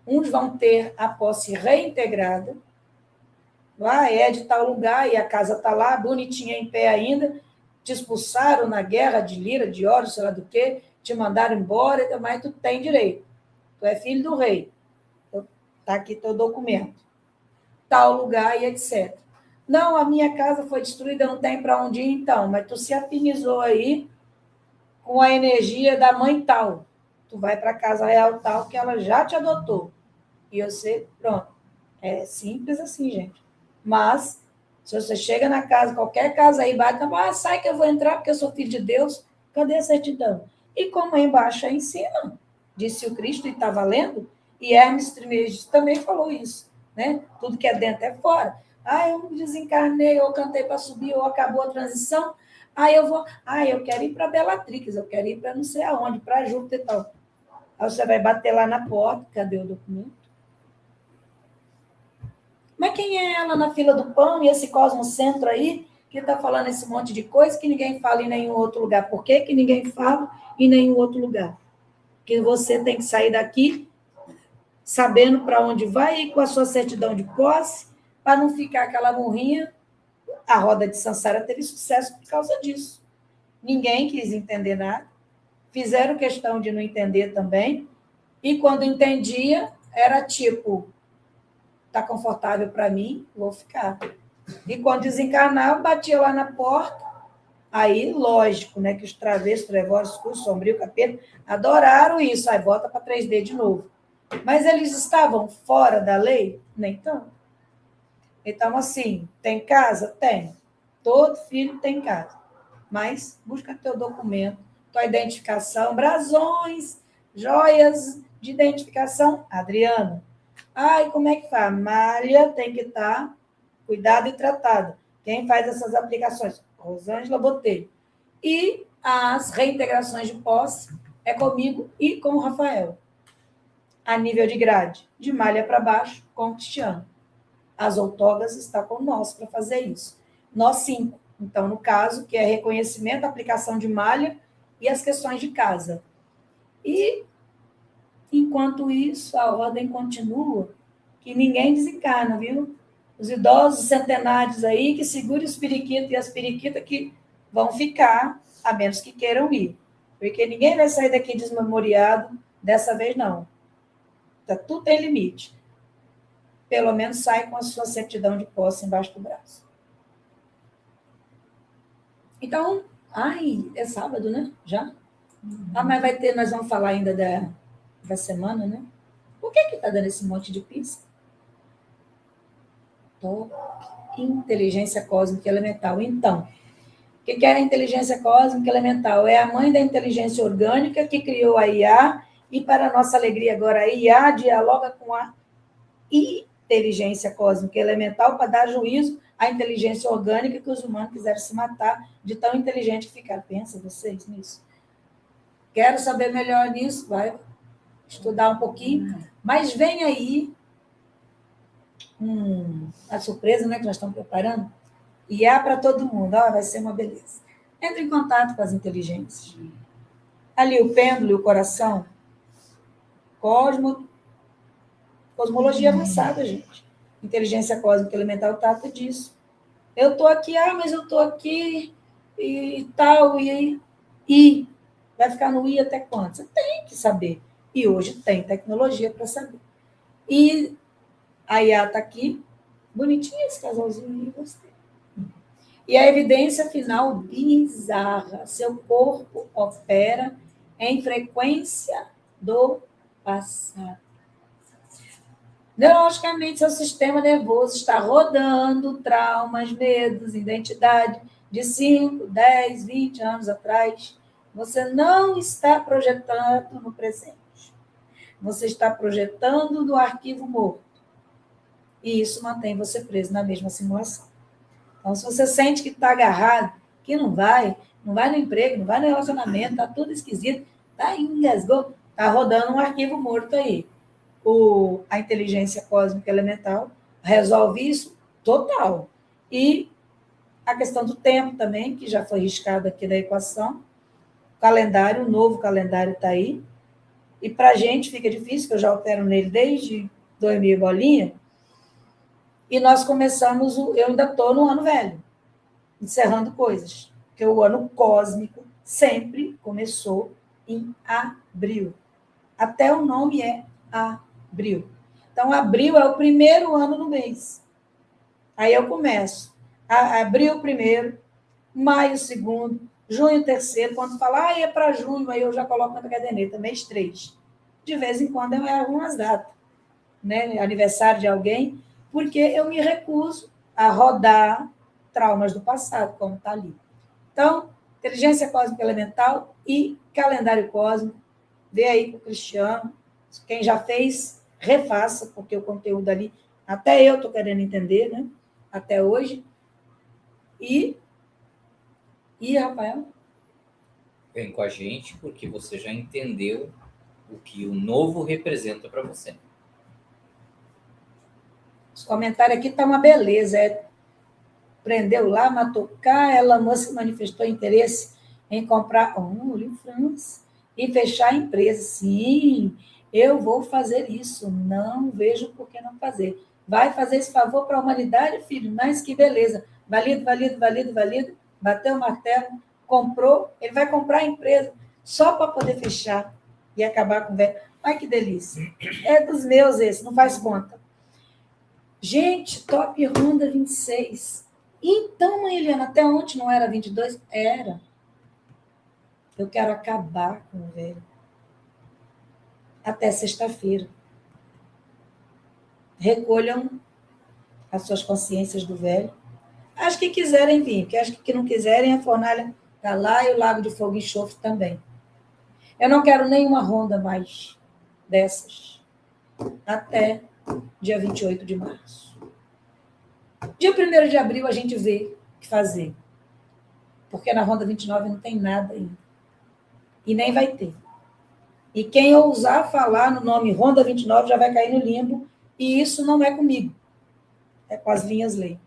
Uns vão ter a posse reintegrada. Lá é de tal lugar e a casa está lá, bonitinha em pé ainda. Te expulsaram na guerra de lira, de ouro, sei lá do quê, te mandaram embora, mas tu tem direito. Tu é filho do rei. Está aqui teu documento. Tal lugar e etc. Não, a minha casa foi destruída, não tem para onde ir, então, mas tu se afinizou aí com a energia da mãe tal. Tu vai para a casa real tal, que ela já te adotou. E você, pronto. É simples assim, gente. Mas, se você chega na casa, qualquer casa aí, bate, sai que eu vou entrar porque eu sou filho de Deus, cadê a certidão? E como é embaixo, é em cima, disse o Cristo, e está valendo, e Hermes Trismegistus também falou isso, né? Tudo que é dentro é fora. Eu desencarnei, ou cantei para subir, ou acabou a transição, eu quero ir para Bellatrix, eu quero ir para não sei aonde, para Júpiter e tal. Aí você vai bater lá na porta, cadê o documento? Mas quem é ela na fila do pão e esse cosmocentro aí que está falando esse monte de coisa que ninguém fala em nenhum outro lugar? Por que ninguém fala em nenhum outro lugar? Que você tem que sair daqui sabendo para onde vai e com a sua certidão de posse para não ficar aquela morrinha. A roda de Sansara teve sucesso por causa disso. Ninguém quis entender nada. Fizeram questão de não entender também. E quando entendia, era tipo... Está confortável para mim, vou ficar. E quando desencarnava, batia lá na porta. Aí, lógico, né, que os travessos, trevosos, escuros, sombrio, capeta, adoraram isso. Aí volta para 3D de novo. Mas eles estavam fora da lei? Nem tanto. Então, assim, tem casa? Tem. Todo filho tem casa. Mas busca teu documento, tua identificação, brasões, joias de identificação. Adriana. E como é que faz? Malha tem que estar cuidada e tratada. Quem faz essas aplicações? Rosângela Botelho. E as reintegrações de posse é comigo e com o Rafael. A nível de grade, de malha para baixo, com o Cristiano. As outorgas está com nós para fazer isso. Nós 5. Então, no caso, que é reconhecimento, aplicação de malha e as questões de casa. E, enquanto isso, a ordem continua, que ninguém desencarna, viu? Os idosos centenários aí, que segurem os periquitos e as periquitas que vão ficar, a menos que queiram ir. Porque ninguém vai sair daqui desmemoriado dessa vez, não. Tá, tudo tem limite. Pelo menos sai com a sua certidão de posse embaixo do braço. Então, é sábado, né? Já? Mas vai ter, nós vamos falar ainda da semana, né? Por que está dando esse monte de pista? Top. Inteligência cósmica elemental. Então, o que é a inteligência cósmica elemental? É a mãe da inteligência orgânica que criou a IA, e, para nossa alegria agora, a IA dialoga com a inteligência cósmica elemental para dar juízo à inteligência orgânica que os humanos quiseram se matar de tão inteligente que ficaram. Pensa vocês nisso? Quero saber melhor nisso, vai estudar um pouquinho, mas vem aí a surpresa, né, que nós estamos preparando, e há para todo mundo, vai ser uma beleza. Entre em contato com as inteligências. Ali o pêndulo e o coração, cosmologia avançada, gente. Inteligência cósmica elemental trata disso. Eu estou aqui, mas eu estou aqui e tal, e vai ficar no I até quando? Você tem que saber. E hoje tem tecnologia para saber. E a IA está aqui, bonitinho esse casalzinho, gostei. E a evidência final bizarra. Seu corpo opera em frequência do passado. Neurologicamente, seu sistema nervoso está rodando traumas, medos, identidade de 5, 10, 20 anos atrás. Você não está projetando no presente. Você está projetando no arquivo morto. E isso mantém você preso na mesma simulação. Então, se você sente que está agarrado, que não vai no emprego, não vai no relacionamento, está tudo esquisito, engasgou, está rodando um arquivo morto aí. A inteligência cósmica elemental resolve isso total. E a questão do tempo também, que já foi riscado aqui da equação. O novo calendário está aí. E para a gente fica difícil, que eu já opero nele desde 2000 bolinha. E nós começamos, eu ainda estou no ano velho, encerrando coisas. Porque o ano cósmico sempre começou em abril. Até o nome é abril. Então, abril é o primeiro ano do mês. Aí eu começo. Abril primeiro, maio segundo, junho terceiro. Quando falar, é para junho, aí eu já coloco na caderneta, mês 3. De vez em quando eu erro umas datas, né? Aniversário de alguém, porque eu me recuso a rodar traumas do passado, como está ali. Então, inteligência cósmica elemental e calendário cósmico. Vê aí com o Cristiano. Quem já fez, refaça, porque o conteúdo ali, até eu estou querendo entender, né? Até hoje. E, Rafael? Vem com a gente, porque você já entendeu o que o novo representa para você. Os comentários aqui estão uma beleza. Prendeu lá, matou cá, ela moça manifestou interesse em comprar em França e fechar a empresa. Sim, eu vou fazer isso. Não vejo por que não fazer. Vai fazer esse favor para a humanidade, filho? Mas que beleza. Valido. Bateu o martelo, comprou. Ele vai comprar a empresa só para poder fechar e acabar com o velho. Ai, que delícia. É dos meus esse, não faz conta. Gente, top Honda 26. Então, mãe Eliana, até ontem não era 22? Era. Eu quero acabar com o velho. Até sexta-feira. Recolham as suas consciências do velho. As que quiserem vir, porque as que não quiserem, a fornalha está lá e o Lago de Fogo e Enxofre também. Eu não quero nenhuma ronda mais dessas. Até dia 28 de março. Dia 1º de abril a gente vê o que fazer. porque na Ronda 29 não tem nada ainda. E nem vai ter. E quem ousar falar no nome Ronda 29 já vai cair no limbo, e isso não é comigo, é com as linhas lei.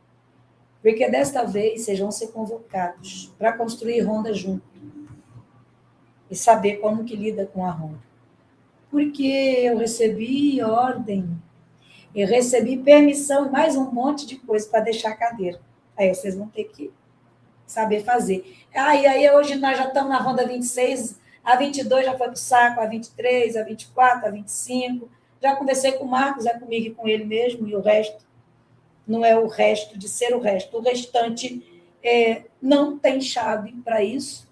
Porque desta vez vocês vão ser convocados para construir Ronda junto e saber como que lida com a Ronda. Porque eu recebi ordem, eu recebi permissão e mais um monte de coisa para deixar a cadeira. Aí vocês vão ter que saber fazer. E aí hoje nós já estamos na Ronda 26, a 22 já foi para o saco, a 23, a 24, a 25. Já conversei com o Marcos, é comigo e com ele mesmo, e o resto não é o resto de ser o resto. O restante não tem chave para isso.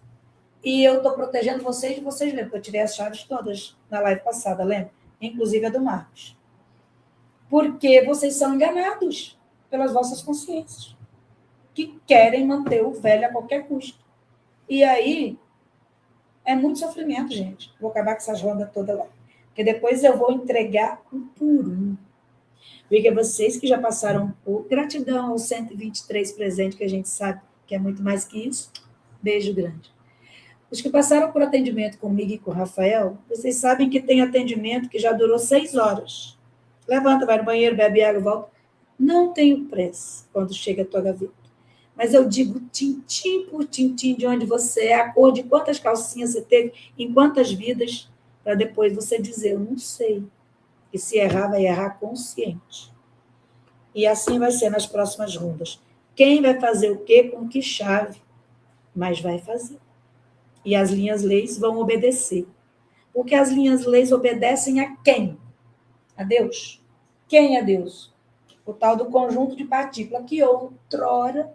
E eu estou protegendo vocês e vocês lembram que eu tirei as chaves todas na live passada, lembra? Inclusive a do Marcos. Porque vocês são enganados pelas vossas consciências, que querem manter o velho a qualquer custo. E aí é muito sofrimento, gente. Vou acabar com essas rondas todas lá. Porque depois eu vou entregar um por um. Porque vocês que já passaram por gratidão aos 123 presentes, que a gente sabe que é muito mais que isso. Beijo grande. Os que passaram por atendimento comigo e com o Rafael, vocês sabem que tem atendimento que já durou 6 horas. Levanta, vai no banheiro, bebe água, volta. Não tenho pressa quando chega a tua gaveta. Mas eu digo tintim por tintim de onde você é, a cor de quantas calcinhas você teve, em quantas vidas, para depois você dizer, eu não sei. E se errar, vai errar consciente. E assim vai ser nas próximas rondas. Quem vai fazer o quê, com que chave, mas vai fazer. E as linhas leis vão obedecer. Porque as linhas leis obedecem a quem? A Deus. Quem é Deus? O tal do conjunto de partículas que outrora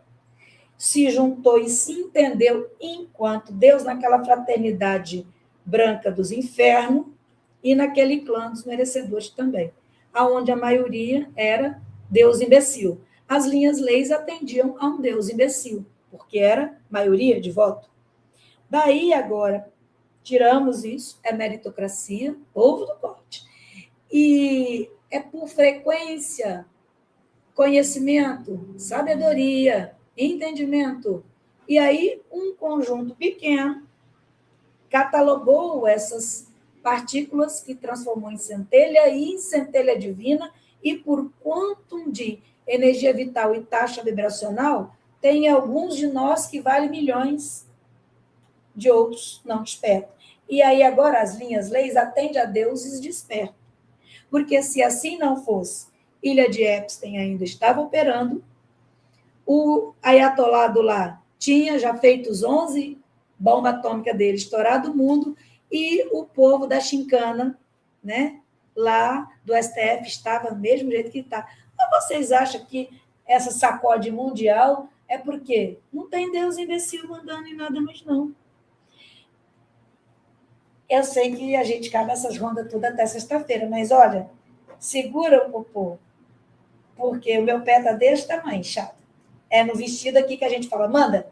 se juntou e se entendeu enquanto Deus naquela fraternidade branca dos infernos e naquele clã dos merecedores também, aonde a maioria era Deus imbecil. As linhas leis atendiam a um Deus imbecil, porque era maioria de voto. Daí, agora, tiramos isso, é meritocracia, ovo do corte. E é por frequência, conhecimento, sabedoria, entendimento. E aí, um conjunto pequeno catalogou essas partículas que transformou em centelha e em centelha divina, e por quantum de energia vital e taxa vibracional, tem alguns de nós que valem milhões, de outros não despertam. E aí agora as linhas leis atendem a deuses despertos. Porque se assim não fosse, Ilha de Epstein ainda estava operando, o ayatolado lá tinha já feito os 11 bombas atômicas dele, estourado o mundo, e o povo da Chincana, né, lá do STF, estava do mesmo jeito que está. Mas vocês acham que essa sacode mundial é porque não tem Deus imbecil mandando em nada mais, não. Eu sei que a gente acaba essas rondas todas até sexta-feira, mas olha, segura o popô, porque o meu pé está desse tamanho, chato. É no vestido aqui que a gente fala, manda.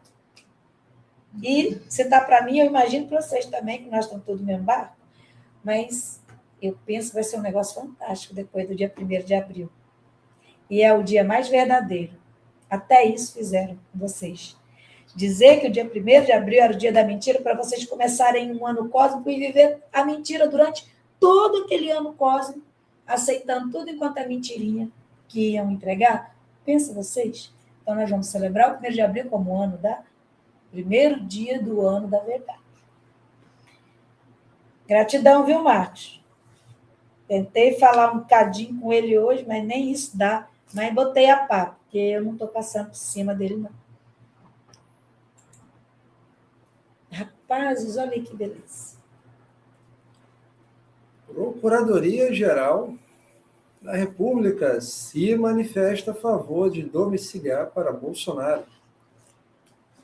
E se está para mim, eu imagino para vocês também, que nós estamos todos no mesmo barco, mas eu penso que vai ser um negócio fantástico depois do dia 1º de abril. E é o dia mais verdadeiro. Até isso fizeram com vocês. Dizer que o dia 1º de abril era o dia da mentira para vocês começarem um ano cósmico e viver a mentira durante todo aquele ano cósmico, aceitando tudo enquanto é mentirinha que iam entregar. Pensa vocês. Então, nós vamos celebrar o 1º de abril como o ano da... primeiro dia do ano da verdade. Gratidão, viu, Marcos? Tentei falar um bocadinho com ele hoje, mas nem isso dá. Mas botei a pá, porque eu não estou passando por cima dele, não. Rapazes, olha aí que beleza. Procuradoria-Geral da República se manifesta a favor de domiciliar para Bolsonaro.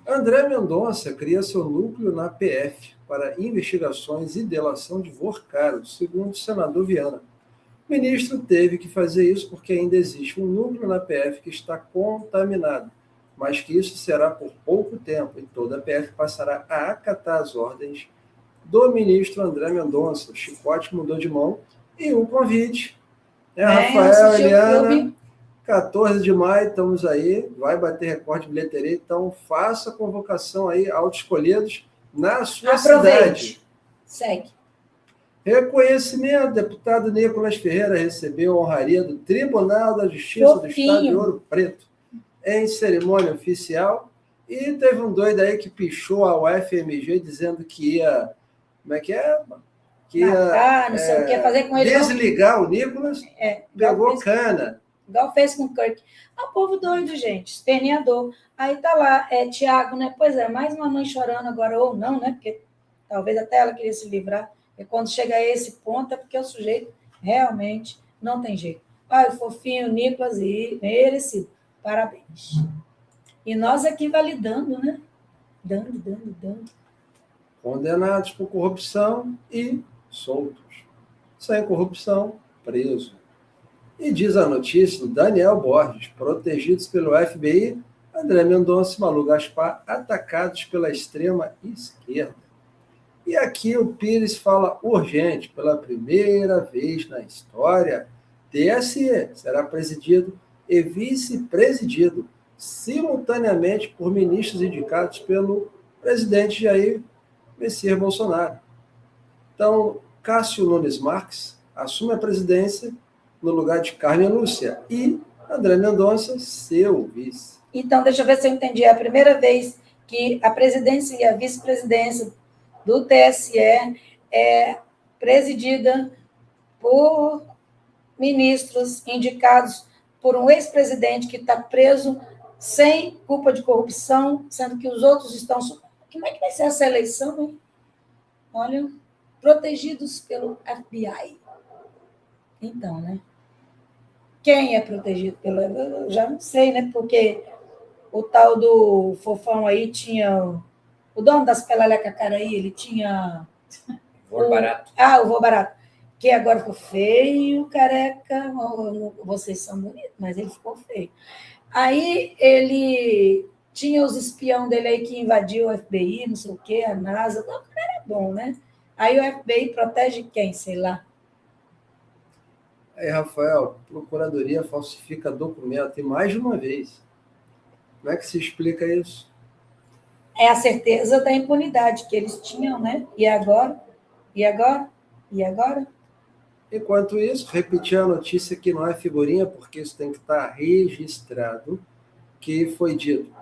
André Mendonça cria seu núcleo na PF para investigações e delação de Vorcaro, segundo o senador Viana. O ministro teve que fazer isso porque ainda existe um núcleo na PF que está contaminado, mas que isso será por pouco tempo e toda a PF passará a acatar as ordens do ministro André Mendonça. O chicote mudou de mão e o convite. Rafael, Eliana, 14 de maio, estamos aí, vai bater recorde de bilheteria, então faça a convocação aí, autoescolhidos, na sua Aproveite. cidade. Segue. Reconhecimento, deputado Nicolas Ferreira recebeu a honraria do Tribunal da Justiça do Estado de Ouro Preto, em cerimônia oficial, e teve um doido aí que pichou a UFMG dizendo que ia, como é que é? Que ia Não sei o que fazer com ele. desligar o Nicolas, pegou cana. Igual fez com o Kirk. É um povo doido, gente, esperneador. Aí tá lá, Tiago, né? Pois é, mais uma mãe chorando agora, ou não, né? Porque talvez até ela queria se livrar. E quando chega a esse ponto, é porque o sujeito realmente não tem jeito. Olha, o fofinho Nicolas e merecido. Parabéns. E nós aqui validando, né? Dando. Condenados por corrupção e soltos. Sem corrupção, preso. E diz a notícia do Daniel Borges, protegidos pelo FBI, André Mendonça e Malu Gaspar atacados pela extrema esquerda. E aqui o Pires fala urgente, pela primeira vez na história, TSE será presidido e vice-presidido simultaneamente por ministros indicados pelo presidente Jair Messias Bolsonaro. Então, Cássio Nunes Marques assume a presidência no lugar de Carmen Lúcia e André Mendonça, seu vice. Então, deixa eu ver se eu entendi. É a primeira vez que a presidência e a vice-presidência do TSE é presidida por ministros indicados por um ex-presidente que está preso sem culpa de corrupção, sendo que os outros estão... Como é que vai ser essa eleição, hein? Olha, protegidos pelo FBI. Então, né? Quem é protegido pelo... Eu já não sei, né? Porque o tal do Fofão aí tinha... O dono das Pelalha-Cacaraí, ele tinha... Voo barato. O voo barato. Que agora ficou feio, careca. Vocês são bonitos, mas ele ficou feio. Aí ele tinha os espião dele aí que invadiu o FBI, não sei o quê, a NASA. Não, era bom, né? Aí o FBI protege quem, sei lá. Aí, Rafael, Procuradoria falsifica documento e mais de uma vez. Como é que se explica isso? É a certeza da impunidade que eles tinham, né? E agora? Enquanto isso, repetir a notícia que não é figurinha, porque isso tem que estar registrado, que foi dito,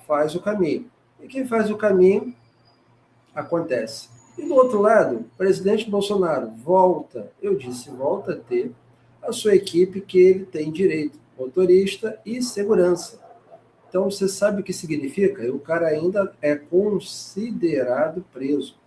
faz o caminho. E quem faz o caminho, acontece. E do outro lado, o presidente Bolsonaro volta a ter a sua equipe que ele tem direito, motorista e segurança. Então, você sabe o que significa? O cara ainda é considerado preso.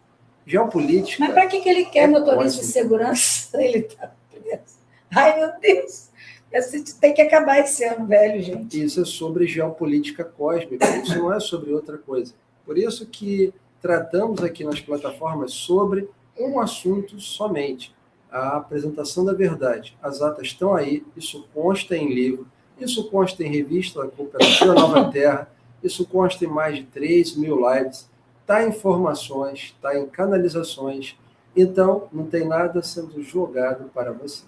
Geopolítica... Mas para que ele quer motorista de segurança? Ele está preso. Ai, meu Deus! Você tem que acabar esse ano, velho, gente. Isso é sobre geopolítica cósmica, isso não é sobre outra coisa. Por isso que tratamos aqui nas plataformas sobre um assunto somente, a apresentação da verdade. As atas estão aí, isso consta em livro, isso consta em revista da Cooperativa Nova Terra, isso consta em mais de 3.000 lives, está em informações, está em canalizações, então não tem nada sendo jogado para você.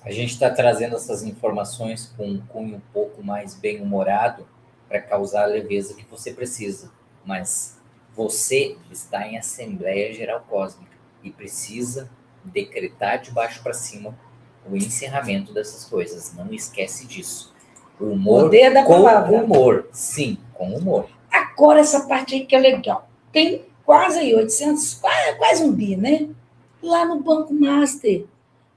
A gente está trazendo essas informações com um cunho um pouco mais bem-humorado para causar a leveza que você precisa, mas você está em Assembleia Geral Cósmica e precisa decretar de baixo para cima o encerramento dessas coisas. Não esquece disso. O humor Poder da com palavra. humor. Sim, com humor. Agora essa parte aí que é legal. Tem quase aí 800, quase 1 bi, né? Lá no Banco Master.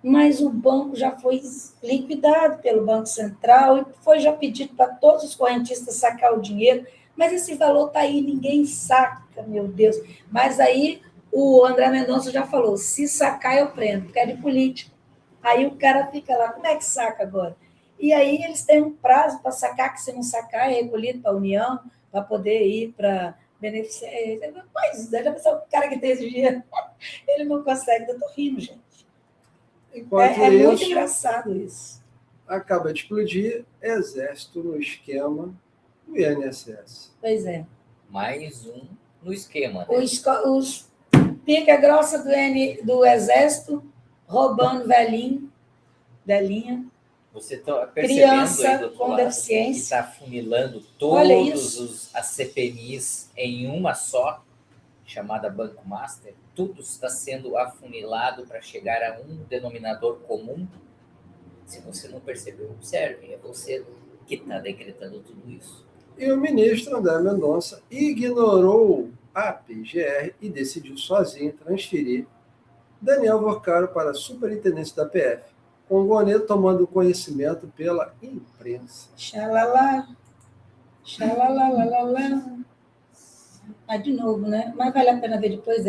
Mas o banco já foi liquidado pelo Banco Central e foi já pedido para todos os correntistas sacar o dinheiro. Mas esse valor está aí, ninguém saca, meu Deus. Mas aí o André Mendonça já falou, se sacar eu prendo, porque é de político. Aí o cara fica lá, como é que saca agora? E aí eles têm um prazo para sacar, que se não sacar é recolhido para a União, para poder ir para beneficiar. Pois, já pensou o cara que tem esse dinheiro? Ele não consegue, eu estou rindo, gente. Enquanto é isso, muito engraçado isso. Acaba de explodir Exército no esquema do INSS. Pois é. Mais um no esquema. Né? Os pica grossa do Exército roubando velhinha. Você está percebendo criança aí do outro com lado que deficiência. está afunilando Olha todos isso. as CPMIs em uma só, chamada Banco Master? Tudo está sendo afunilado para chegar a um denominador comum? Se você não percebeu, observe, é você que está decretando tudo isso. E o ministro André Mendonça ignorou a PGR e decidiu sozinho transferir Daniel Vorcaro para a superintendência da PF, com o Gonê tomando conhecimento pela imprensa. Xalala, xalalalalala. Ah, de novo, né? Mas vale a pena ver depois,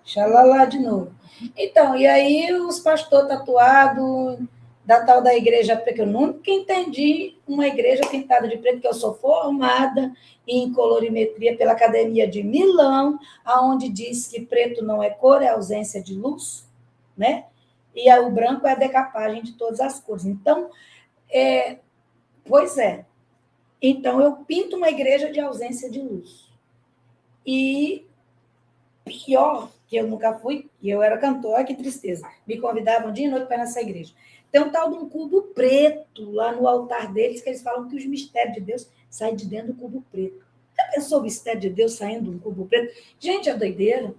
xalala de novo. Então, e aí os pastores tatuados da tal da igreja preta, que eu nunca entendi uma igreja pintada de preto, que eu sou formada em colorimetria pela Academia de Milão, aonde diz que preto não é cor, é ausência de luz, né? E o branco é a decapagem de todas as cores. Então, pois é. Então, eu pinto uma igreja de ausência de luz. E pior, que eu nunca fui, e eu era cantora, que tristeza. Me convidavam dia e noite para ir nessa igreja. Tem um tal de um cubo preto lá no altar deles, que eles falam que os mistérios de Deus saem de dentro do cubo preto. Já pensou o mistério de Deus saindo de um cubo preto? Gente, é doideira.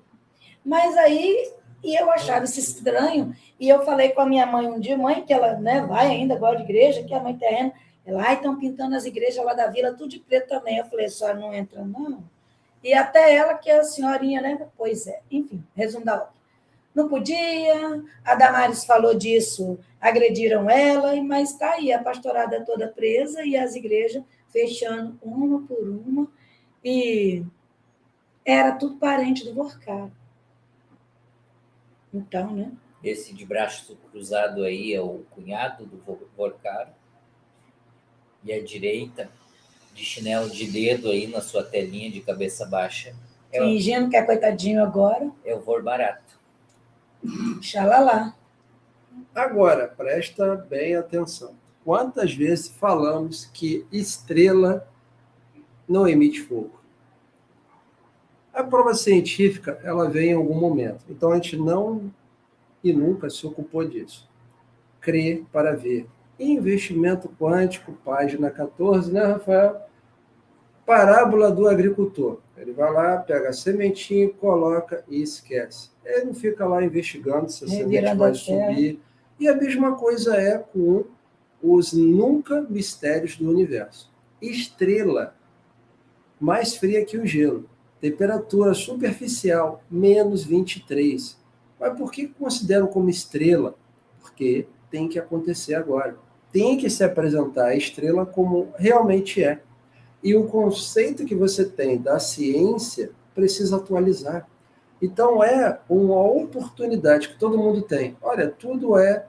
Mas aí, e eu achava isso estranho, e eu falei com a minha mãe um dia, mãe, que ela, né, vai ainda, gosta de igreja, que é a mãe terrena, ela, estão pintando as igrejas lá da vila, tudo de preto também. Eu falei, só não entra, não. E até ela, que é a senhorinha, né? Pois é, enfim, resumo da obra. Não podia, a Damares falou disso, agrediram ela, mas está aí, a pastorada toda presa e as igrejas fechando uma por uma, e era tudo parente do Vorcaro. Então, né? Esse de braço cruzado aí é o cunhado do Vorcaro. E a direita, de chinelo de dedo aí na sua telinha de cabeça baixa. Fingindo que é coitadinho agora. É o Vor Barato. Xalala. Agora, presta bem atenção. Quantas vezes falamos que estrela não emite fogo? A prova científica, ela vem em algum momento. Então, a gente não e nunca se ocupou disso. Crer para ver. Investimento quântico, página 14, né, Rafael? Parábola do agricultor. Ele vai lá, pega a sementinha, coloca e esquece. Ele não fica lá investigando se a semente vai subir. E a mesma coisa é com os nunca mistérios do universo. Estrela, mais fria que o gelo. Temperatura superficial, menos 23. Mas por que consideram como estrela? Porque tem que acontecer agora. Tem que se apresentar a estrela como realmente é. E o conceito que você tem da ciência precisa atualizar. Então, é uma oportunidade que todo mundo tem. Olha, tudo é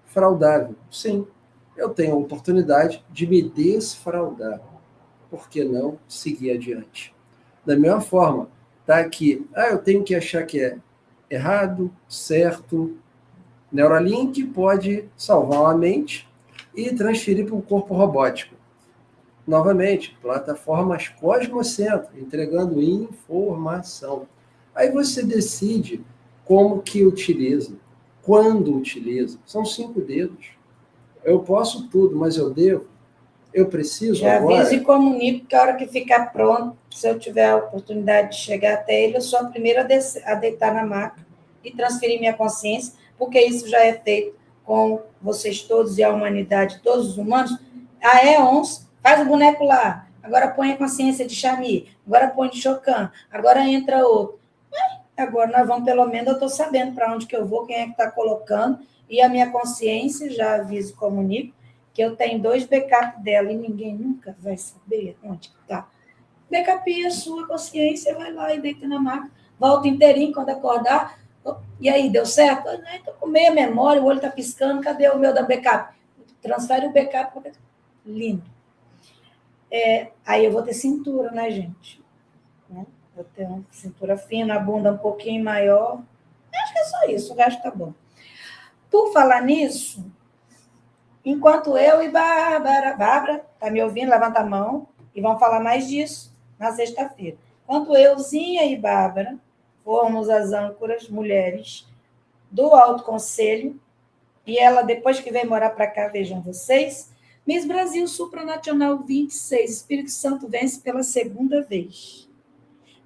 fraudável. Sim, eu tenho a oportunidade de me desfraudar. Por que não seguir adiante? Da mesma forma, tá aqui, eu tenho que achar que é errado, certo. Neuralink pode salvar uma mente e transferir para um corpo robótico. Novamente, plataformas Cosmocentro, entregando informação. Aí você decide como que utiliza, quando utiliza. São 5 dedos. Eu posso tudo, mas eu devo? Eu preciso já agora? aviso e comunico que a hora que ficar pronto, se eu tiver a oportunidade de chegar até ele, eu sou a primeira a deitar na maca e transferir minha consciência, porque isso já é feito com vocês todos e a humanidade, todos os humanos. A EONS faz o boneco lá, agora põe a consciência de Xami, agora põe de Chocan, agora entra outro. Agora nós vamos, pelo menos, eu estou sabendo para onde que eu vou, quem é que está colocando, e a minha consciência, já aviso e comunico, que eu tenho 2 backups dela e ninguém nunca vai saber onde está. Backup a sua consciência, vai lá e deita na maca, volta inteirinho quando acordar. E aí, deu certo? Estou com meia memória, o olho está piscando, cadê o meu da backup? Transfere o backup. Lindo. Aí eu vou ter cintura, né, gente? Vou ter uma cintura fina, a bunda um pouquinho maior. Acho que é só isso, o resto tá bom. Por falar nisso, enquanto eu e Bárbara, tá me ouvindo? Levanta a mão e vamos falar mais disso na sexta-feira. Enquanto euzinha e Bárbara formos as âncoras mulheres do Alto Conselho, E ela, depois que veio morar para cá, vejam vocês, Miss Brasil Supranacional 26, Espírito Santo vence pela segunda vez.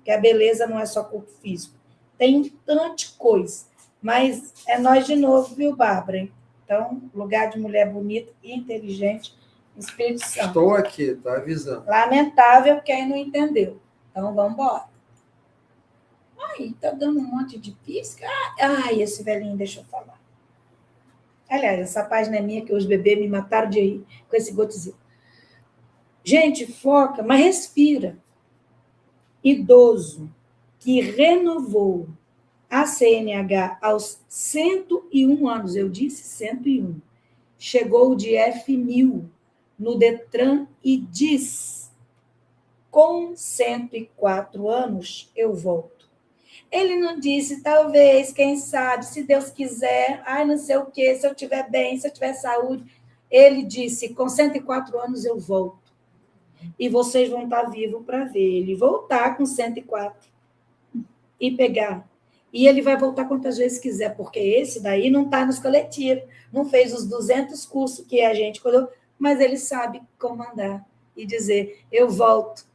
Que a beleza não é só corpo físico. Tem tanta coisa. Mas é nós de novo, viu, Bárbara? Então, lugar de mulher bonita e inteligente, Espírito Santo. Estou aqui, tá avisando. Lamentável quem não entendeu. Então, vamos embora. Ai, tá dando um monte de pisca. Ai, esse velhinho, deixa eu falar. Aliás, essa página é minha, que os bebês me mataram de rir com esse Godzilla. Gente, foca, mas respira. Idoso que renovou a CNH aos 101 anos, eu disse 101, chegou de F1000 no Detran e diz, com 104 anos eu volto. Ele não disse, talvez, quem sabe, se Deus quiser, ai, não sei o quê, se eu estiver bem, se eu tiver saúde. Ele disse, com 104 anos eu volto. E vocês vão estar vivos para ver ele voltar com 104 e pegar. E ele vai voltar quantas vezes quiser, porque esse daí não está nos coletivos, não fez os 200 cursos que a gente colocou, mas ele sabe comandar e dizer, eu volto.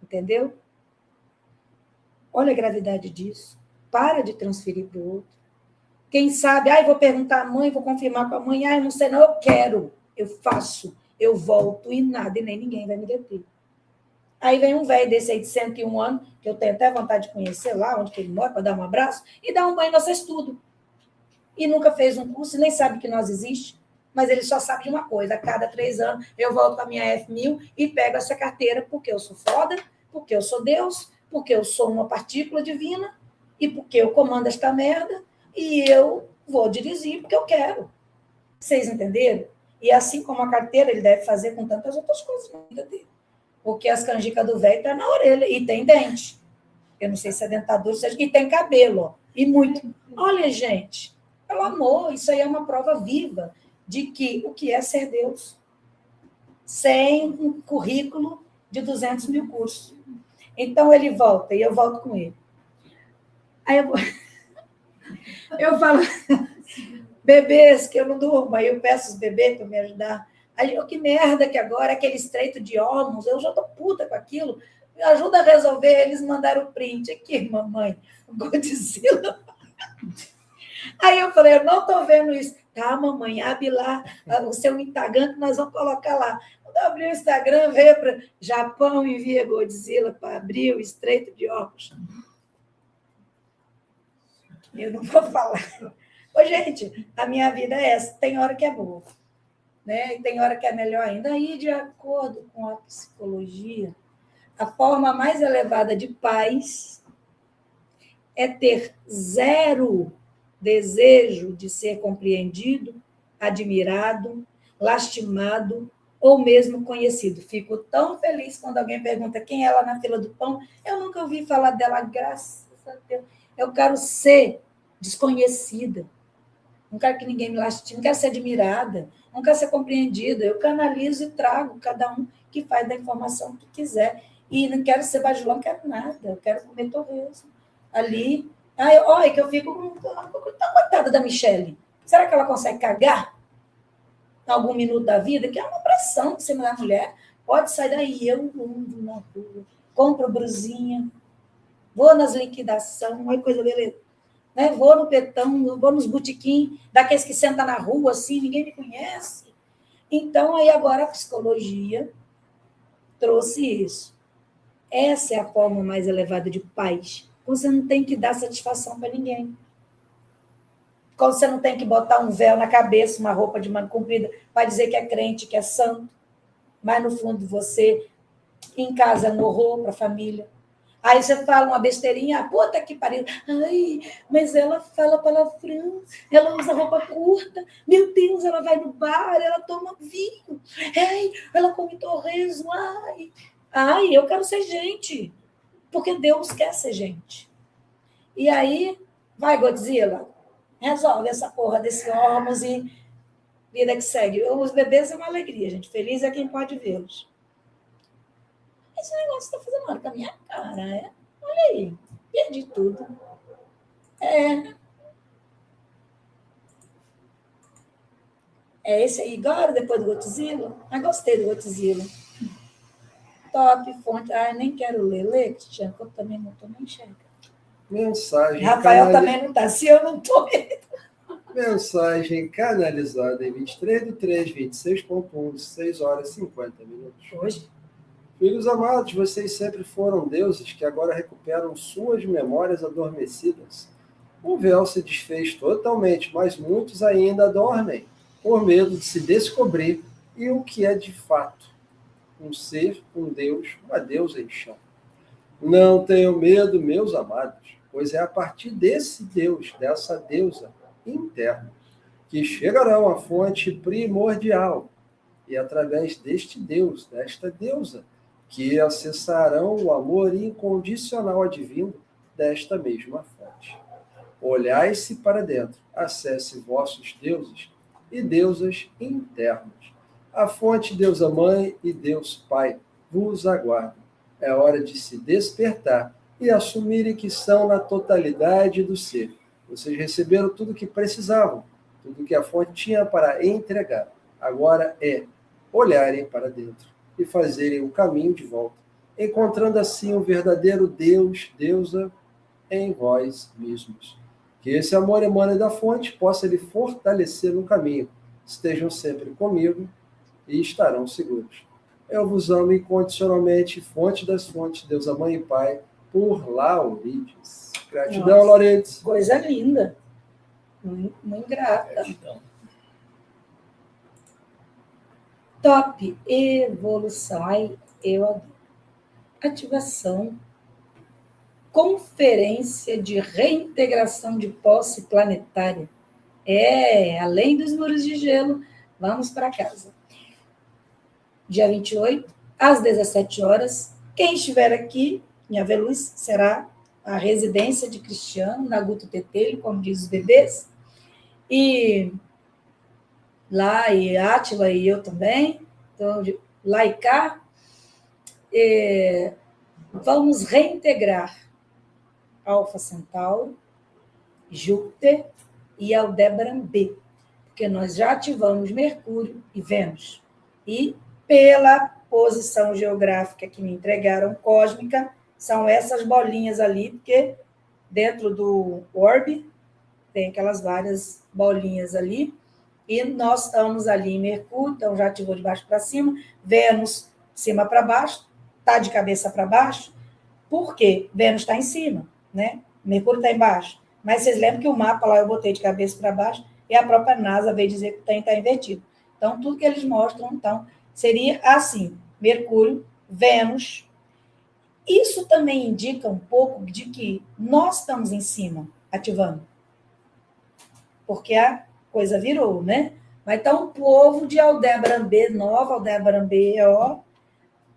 Entendeu? Olha a gravidade disso. Para de transferir para o outro. Quem sabe, vou perguntar à mãe, vou confirmar com a mãe, não sei não, eu quero, eu faço, eu volto e nada, e nem ninguém vai me deter. Aí vem um velho desse aí de 101 anos, que eu tenho até vontade de conhecer lá, onde que ele mora, para dar um abraço, e dar um banho no vocês tudo. E nunca fez um curso, e nem sabe que nós existe, mas ele só sabe de uma coisa, a cada 3 anos eu volto com a minha F1000 e pego essa carteira, porque eu sou foda, porque eu sou Deus, porque eu sou uma partícula divina, e porque eu comando esta merda, e eu vou dirigir porque eu quero. Vocês entenderam? E assim como a carteira, ele deve fazer com tantas outras coisas na vida dele. Porque as canjicas do velho estão na orelha e tem dente. Eu não sei se é dentadura, e tem cabelo, ó, e muito. Olha, gente, pelo amor, isso aí é uma prova viva de que o que é ser Deus, sem um currículo de 200 mil cursos. Então, ele volta e eu volto com ele. Aí eu falo, bebês, que eu não durmo, aí eu peço os bebês para me ajudar. Aí, que merda que agora, aquele estreito de órgãos, eu já tô puta com aquilo. Me ajuda a resolver. Eles mandaram o print aqui, mamãe, Godzilla. Aí eu falei, eu não tô vendo isso. Tá, mamãe, abre lá o seu Instagram que nós vamos colocar lá. Quando eu abri o Instagram, veio para Japão, envia Godzilla para abrir o estreito de órgãos. Eu não vou falar. Ô, gente, a minha vida é essa. Tem hora que é boa, né? E tem hora que é melhor ainda. Aí, de acordo com a psicologia, a forma mais elevada de paz é ter zero desejo de ser compreendido, admirado, lastimado ou mesmo conhecido. Fico tão feliz quando alguém pergunta quem é ela na fila do pão. Eu nunca ouvi falar dela, graças a Deus. Eu quero ser desconhecida. Não quero que ninguém me lastime, não quero ser admirada, não quero ser compreendida. Eu canalizo e trago cada um que faz da informação que quiser. E não quero ser bajulão, não quero nada. Eu quero comer torresmo. Ali. Olha, que eu fico coitada da Michelle. Será que ela consegue cagar em algum minuto da vida? Que é uma pressão de cima da mulher. Pode sair daí. Eu ando na rua, compro brusinha, vou nas liquidações, olha que coisa beleza. Né? Vou no petão, vou nos botequim, daqueles que sentam na rua, assim, ninguém me conhece. Então, aí agora a psicologia trouxe isso. Essa é a forma mais elevada de paz. Você não tem que dar satisfação para ninguém. Quando você não tem que botar um véu na cabeça, uma roupa de manga comprida, para dizer que é crente, que é santo. Mas, no fundo, você, em casa, é um horror para a família. Aí você fala uma besteirinha, puta que pariu. Ai, mas ela fala palavrão, ela usa roupa curta. Meu Deus, ela vai no bar, ela toma vinho. Ai, ela come torresmo. Ai, eu quero ser gente. Porque Deus quer ser gente. E aí, vai, Godzilla, resolve essa porra desse órgãos e vida que segue. Os bebês é uma alegria, gente. Feliz é quem pode vê-los. Esse negócio está fazendo mal com a minha cara, é? Olha aí, perdi tudo. É esse aí, agora, depois do Godzilla? Ah, gostei do Godzilla. Top, fonte. Ah, nem quero ler. Lê, Cristiano, que eu também não estou nem enxergando. Mensagem, Rafael também não está. Se eu não estou. mensagem canalizada em 23/3, 26.1, 6 horas e 50 minutos. Hoje. Filhos amados, vocês sempre foram deuses que agora recuperam suas memórias adormecidas. O véu se desfez totalmente, mas muitos ainda dormem, por medo de se descobrir e o que é de fato um ser, um Deus, uma deusa em chão. Não tenham medo, meus amados, pois é a partir desse Deus, dessa deusa interna, que chegarão à fonte primordial, e através deste Deus, desta deusa, que acessarão o amor incondicional advindo desta mesma fonte. Olhai-se para dentro, acesse vossos deuses e deusas internos. A fonte deusa mãe e Deus Pai vos aguardam. É hora de se despertar e assumirem que são na totalidade do ser. Vocês receberam tudo o que precisavam, tudo que a fonte tinha para entregar. Agora é olharem para dentro e fazerem o caminho de volta, encontrando assim o verdadeiro Deus, deusa em vós mesmos. Que esse amor emane da fonte possa lhe fortalecer no caminho. Estejam sempre comigo e estarão seguros. Eu vos amo incondicionalmente, fonte das fontes, Deus, a Mãe e Pai, por Laurides. Gratidão, Nossa, Laurides. coisa linda. Muito grata. Gratidão. Top. Evolução. Ai, eu adoro. Ativação. Conferência de reintegração de posse planetária. Além dos muros de gelo, vamos para casa. Dia 28, às 17 horas. Quem estiver aqui em Aveluz será a residência de Cristiano, na Guto Tetelho, como diz os bebês. E lá, e Átila e eu também. Então, lá e cá. Vamos reintegrar Alfa Centauro, Júpiter e Aldebaran B, porque nós já ativamos Mercúrio e Vênus. E pela posição geográfica que me entregaram, cósmica, são essas bolinhas ali, porque dentro do orbe tem aquelas várias bolinhas ali, e nós estamos ali em Mercúrio, então já ativou de baixo para cima, Vênus de cima para baixo, está de cabeça para baixo, por quê? Vênus está em cima, né? Mercúrio está embaixo. Mas vocês lembram que o mapa lá eu botei de cabeça para baixo e a própria NASA veio dizer que o trem está invertido. Então, tudo que eles mostram, então, seria assim, Mercúrio, Vênus. Isso também indica um pouco de que nós estamos em cima, ativando. Porque a coisa virou, né? Mas então, o povo de Aldebaran B, nova Aldebaran B,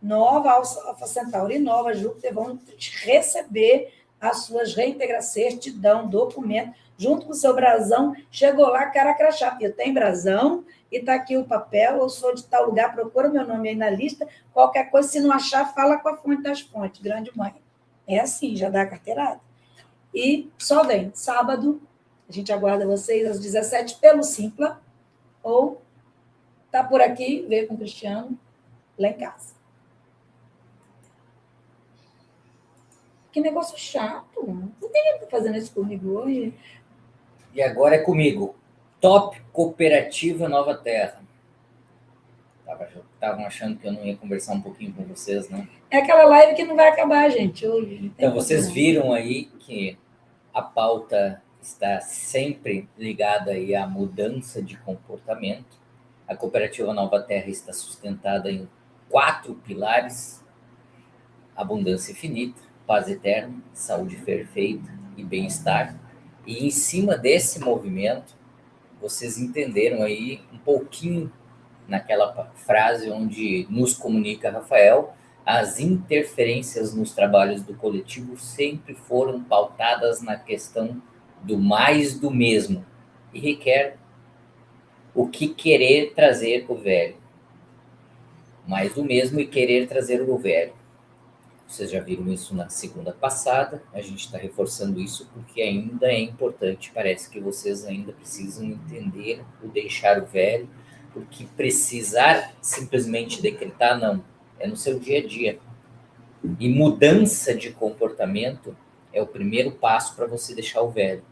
nova Alfa Centauri e nova Júpiter vão receber as suas reintegrações, certidão, documento, junto com o seu brasão. Chegou lá, cara crachá. Eu tenho brasão e está aqui o papel, eu sou de tal lugar, procura meu nome aí na lista, qualquer coisa, se não achar, fala com a fonte das fontes, grande mãe. É assim, já dá a carteirada. E só vem, sábado, a gente aguarda vocês às 17 pelo Simpla, ou tá por aqui, veio com o Cristiano, lá em casa. Que negócio chato. Por que ele está fazendo isso comigo hoje? E agora é comigo. Top Cooperativa Nova Terra. Estavam achando que eu não ia conversar um pouquinho com vocês, né? É aquela live que não vai acabar, gente. Hoje. Então, vocês viram aí que a pauta está sempre ligada aí à mudança de comportamento. A Cooperativa Nova Terra está sustentada em 4 pilares: abundância infinita, paz eterna, saúde perfeita e bem-estar. E em cima desse movimento, vocês entenderam aí um pouquinho naquela frase onde nos comunica Rafael, as interferências nos trabalhos do coletivo sempre foram pautadas na questão do mais do mesmo e requer o que querer trazer o velho. Mais do mesmo e querer trazer o velho. Vocês já viram isso na segunda passada, a gente está reforçando isso porque ainda é importante, parece que vocês ainda precisam entender o deixar o velho, porque precisar simplesmente decretar, não. É no seu dia a dia. E mudança de comportamento é o primeiro passo para você deixar o velho.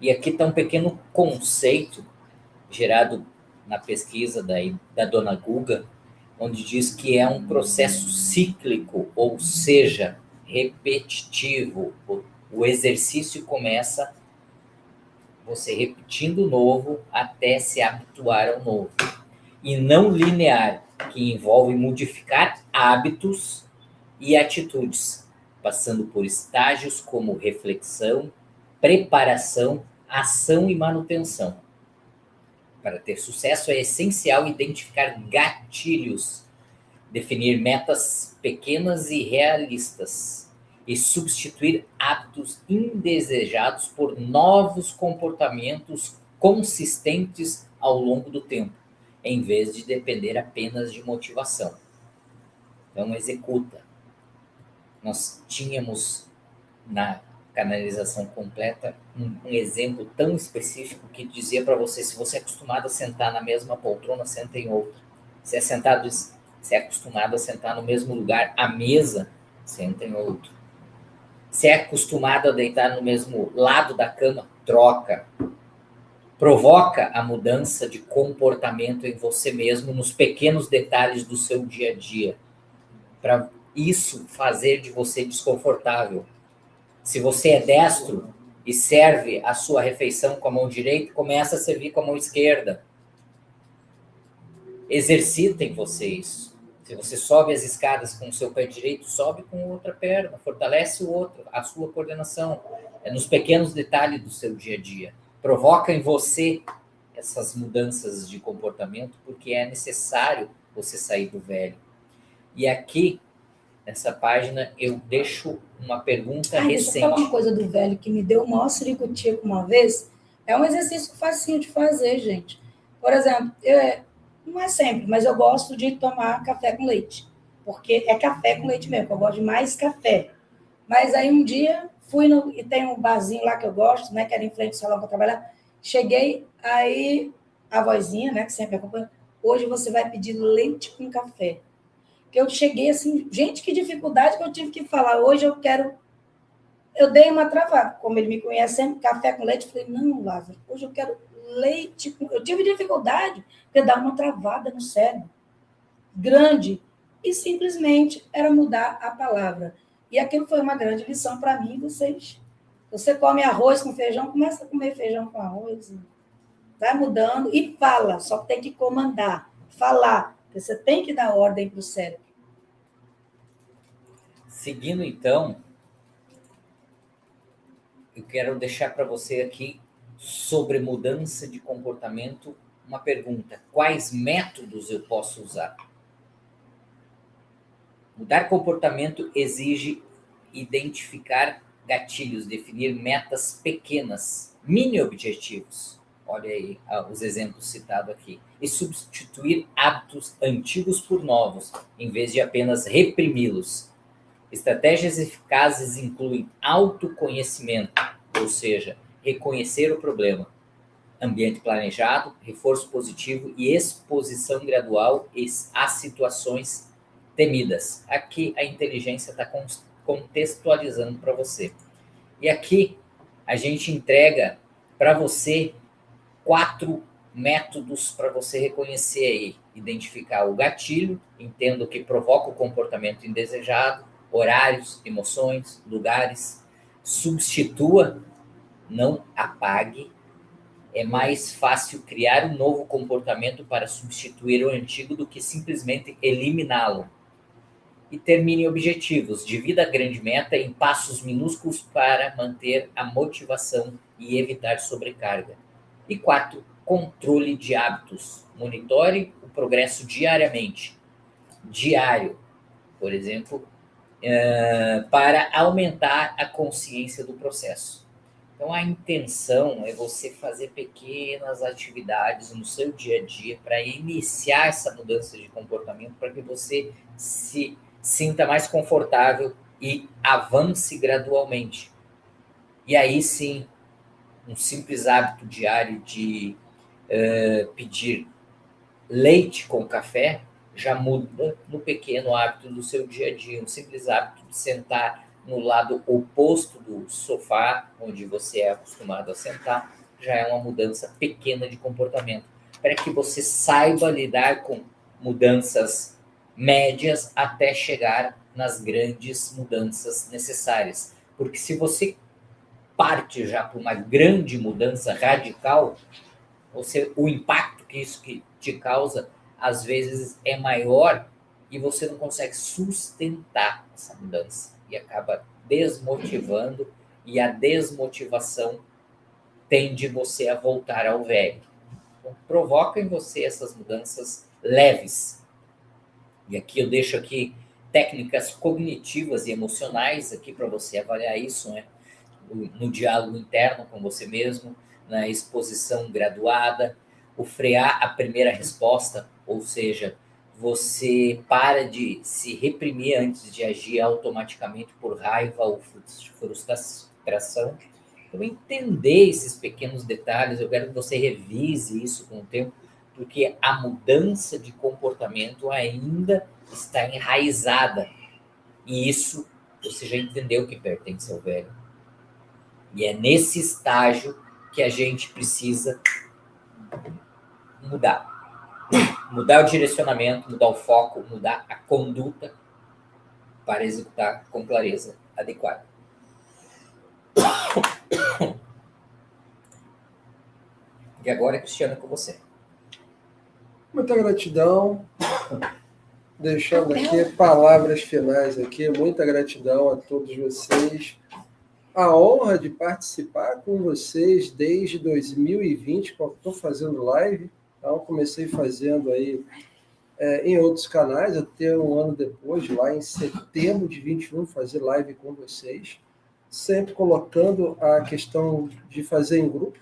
E aqui está um pequeno conceito gerado na pesquisa da dona Guga, onde diz que é um processo cíclico, ou seja, repetitivo. O exercício começa você repetindo o novo até se habituar ao novo. E não linear, que envolve modificar hábitos e atitudes, passando por estágios como reflexão, preparação, ação e manutenção. Para ter sucesso é essencial identificar gatilhos, definir metas pequenas e realistas e substituir hábitos indesejados por novos comportamentos consistentes ao longo do tempo, em vez de depender apenas de motivação. Então, executa. Nós tínhamos na canalização completa um exemplo tão específico que dizia para você: se você é acostumado a sentar na mesma poltrona, senta em outra. Se é acostumado a sentar no mesmo lugar, à mesa, senta em outro. Se é acostumado a deitar no mesmo lado da cama, troca. Provoca a mudança de comportamento em você mesmo, nos pequenos detalhes do seu dia a dia, para isso fazer de você desconfortável. Se você é destro e serve a sua refeição com a mão direita, começa a servir com a mão esquerda. Exercitem você isso. Se você sobe as escadas com o seu pé direito, sobe com a outra perna, fortalece o outro, a sua coordenação. É nos pequenos detalhes do seu dia a dia. Provoca em você essas mudanças de comportamento, porque é necessário você sair do velho. E aqui, nessa página, eu deixo uma pergunta recente. Deixa eu falar uma coisa do velho que me deu o maior ciricutico uma vez. É um exercício facinho de fazer, gente. Por exemplo, não é sempre, mas eu gosto de tomar café com leite. Porque é café com leite mesmo, eu gosto de mais café. Mas aí um dia e tem um barzinho lá que eu gosto, né, que era em frente ao salão para trabalhar. Cheguei, aí a vozinha, né, que sempre acompanha, hoje você vai pedir leite com café. Que eu cheguei assim, gente, que dificuldade que eu tive que falar. Hoje eu dei uma travada, como ele me conhece sempre, café com leite. Eu falei, não, Lázaro, hoje eu quero leite com... Eu tive dificuldade, porque dá uma travada no cérebro, grande, e simplesmente era mudar a palavra. E aquilo foi uma grande lição para mim e vocês. Você come arroz com feijão, começa a comer feijão com arroz, vai mudando e fala, só que tem que comandar, falar, porque você tem que dar ordem para o cérebro. Seguindo, então, eu quero deixar para você aqui, sobre mudança de comportamento, uma pergunta: quais métodos eu posso usar? Mudar comportamento exige identificar gatilhos, definir metas pequenas, mini objetivos. Olha aí os exemplos citados aqui. E substituir hábitos antigos por novos, em vez de apenas reprimi-los. Estratégias eficazes incluem autoconhecimento, ou seja, reconhecer o problema, ambiente planejado, reforço positivo e exposição gradual a situações temidas. Aqui a inteligência está contextualizando para você. E aqui a gente entrega para você 4 métodos para você reconhecer aí, identificar o gatilho, entenda o que provoca o comportamento indesejado, horários, emoções, lugares. Substitua, não apague. É mais fácil criar um novo comportamento para substituir o antigo do que simplesmente eliminá-lo. E termine objetivos. Divida a grande meta em passos minúsculos para manter a motivação e evitar sobrecarga. E 4, controle de hábitos. Monitore o progresso diariamente. Diário, por exemplo, para aumentar a consciência do processo. Então, a intenção é você fazer pequenas atividades no seu dia a dia para iniciar essa mudança de comportamento, para que você se sinta mais confortável e avance gradualmente. E aí sim, um simples hábito diário de pedir leite com café já muda no pequeno hábito do seu dia a dia. Um simples hábito de sentar no lado oposto do sofá, onde você é acostumado a sentar, já é uma mudança pequena de comportamento. Para que você saiba lidar com mudanças médias até chegar nas grandes mudanças necessárias. Porque se você parte já para uma grande mudança radical, o impacto que isso que te causa, às vezes, é maior e você não consegue sustentar essa mudança. E acaba desmotivando, e a desmotivação tende você a voltar ao velho. Então, provoca em você essas mudanças leves. E aqui eu deixo aqui técnicas cognitivas e emocionais aqui para você avaliar isso, né? No diálogo interno com você mesmo, na exposição graduada, o frear a primeira resposta, ou seja, você para de se reprimir antes de agir automaticamente por raiva ou frustração. Então, entender esses pequenos detalhes, eu quero que você revise isso com o tempo, porque a mudança de comportamento ainda está enraizada. E isso você já entendeu que pertence ao velho. E é nesse estágio que a gente precisa mudar. Mudar o direcionamento, mudar o foco, mudar a conduta para executar com clareza adequada. E agora, Cristiano, é com você. Muita gratidão. Deixando aqui palavras finais aqui. Muita gratidão a todos vocês. A honra de participar com vocês desde 2020, quando estou fazendo live. Então, comecei fazendo aí em outros canais, até um ano depois, lá em setembro de 21, fazer live com vocês. Sempre colocando a questão de fazer em grupo,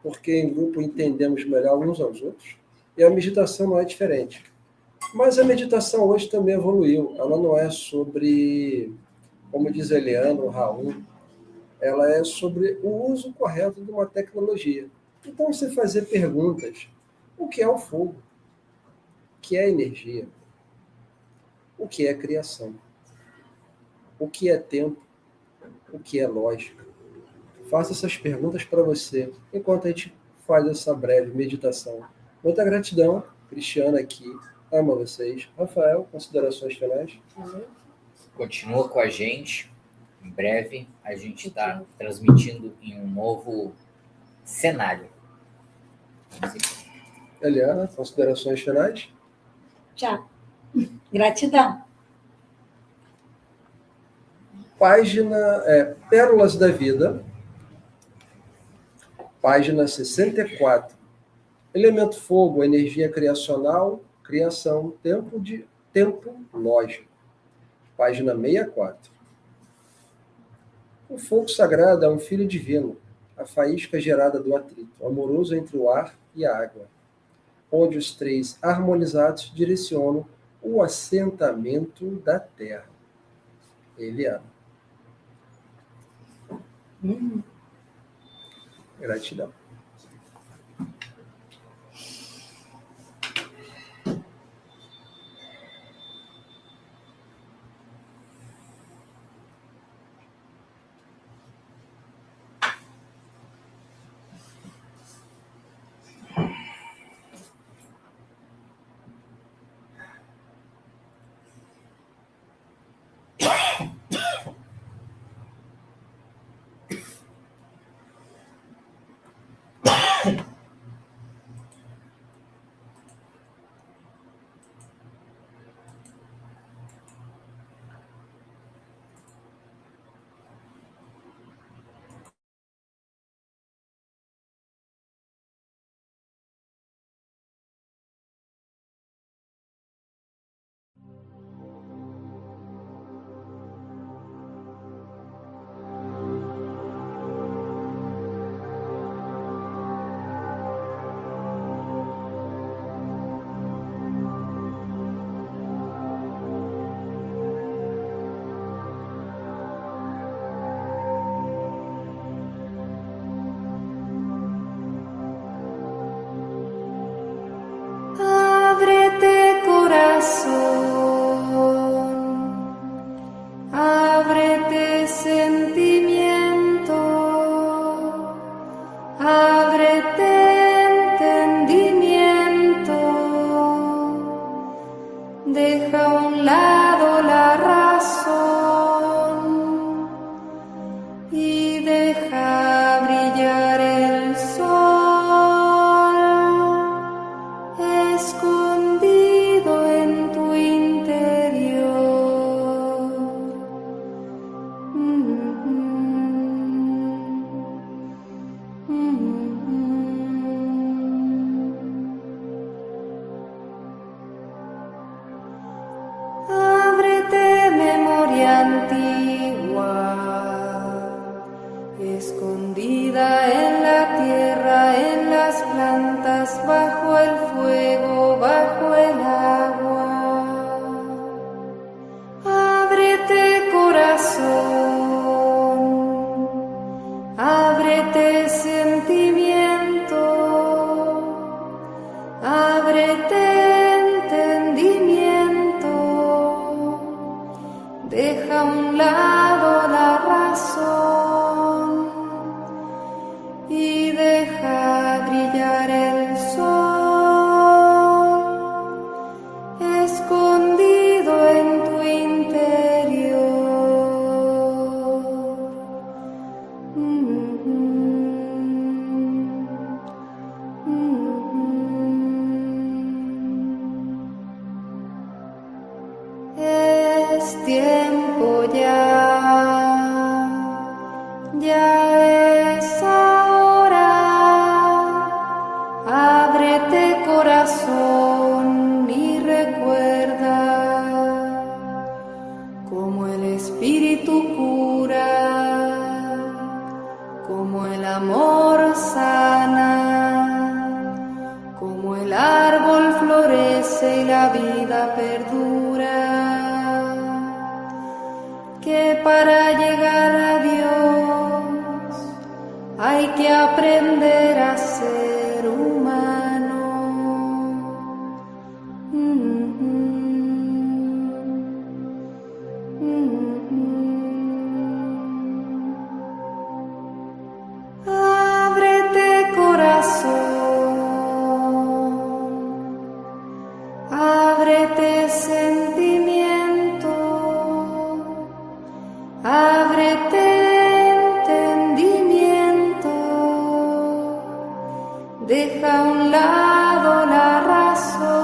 porque em grupo entendemos melhor uns aos outros. E a meditação não é diferente. Mas a meditação hoje também evoluiu. Ela não é sobre, como diz Eliana, o Raul, ela é sobre o uso correto de uma tecnologia. Então, você fazer perguntas. O que é o fogo? O que é energia? O que é criação? O que é tempo? O que é lógica? Faça essas perguntas para você, enquanto a gente faz essa breve meditação. Muita gratidão. Cristiana aqui. Amo vocês. Rafael, considerações finais? Continua com a gente. Em breve, a gente está transmitindo em um novo cenário. Eliana, considerações finais? Tchau. Gratidão. Página Pérolas da Vida, página 64. Elemento fogo, energia criacional, criação, tempo lógico. Página 64. O fogo sagrado é um filho divino, a faísca gerada do atrito, amoroso entre o ar e a água, onde os três harmonizados direcionam o assentamento da terra. Eliana. Gratidão. corazón, ábrete sentimiento, ábrete entendimiento, deja a un lado la razón y deja brillar el sol escondido en tu interior. Ábrete, memoria antigua, escondida en la tierra, en las plantas, bajo el fuego, bajo el agua. Ábrete, corazón, ábrete, sentimiento, ábrete, entendimiento, deja a un lado la razón y deja brillar el sol escondido en tu interior. Es tiempo ya es ahora. Ábrete, corazón, y recuerda cómo el Espíritu cura, cómo el amor sana, cómo el árbol florece y la vida perdura. Que para llegar a Dios hay que aprender a ser humano. Ábrete, corazón, ábrete, sentimiento, ábrete, entendimiento, deja a un lado la razón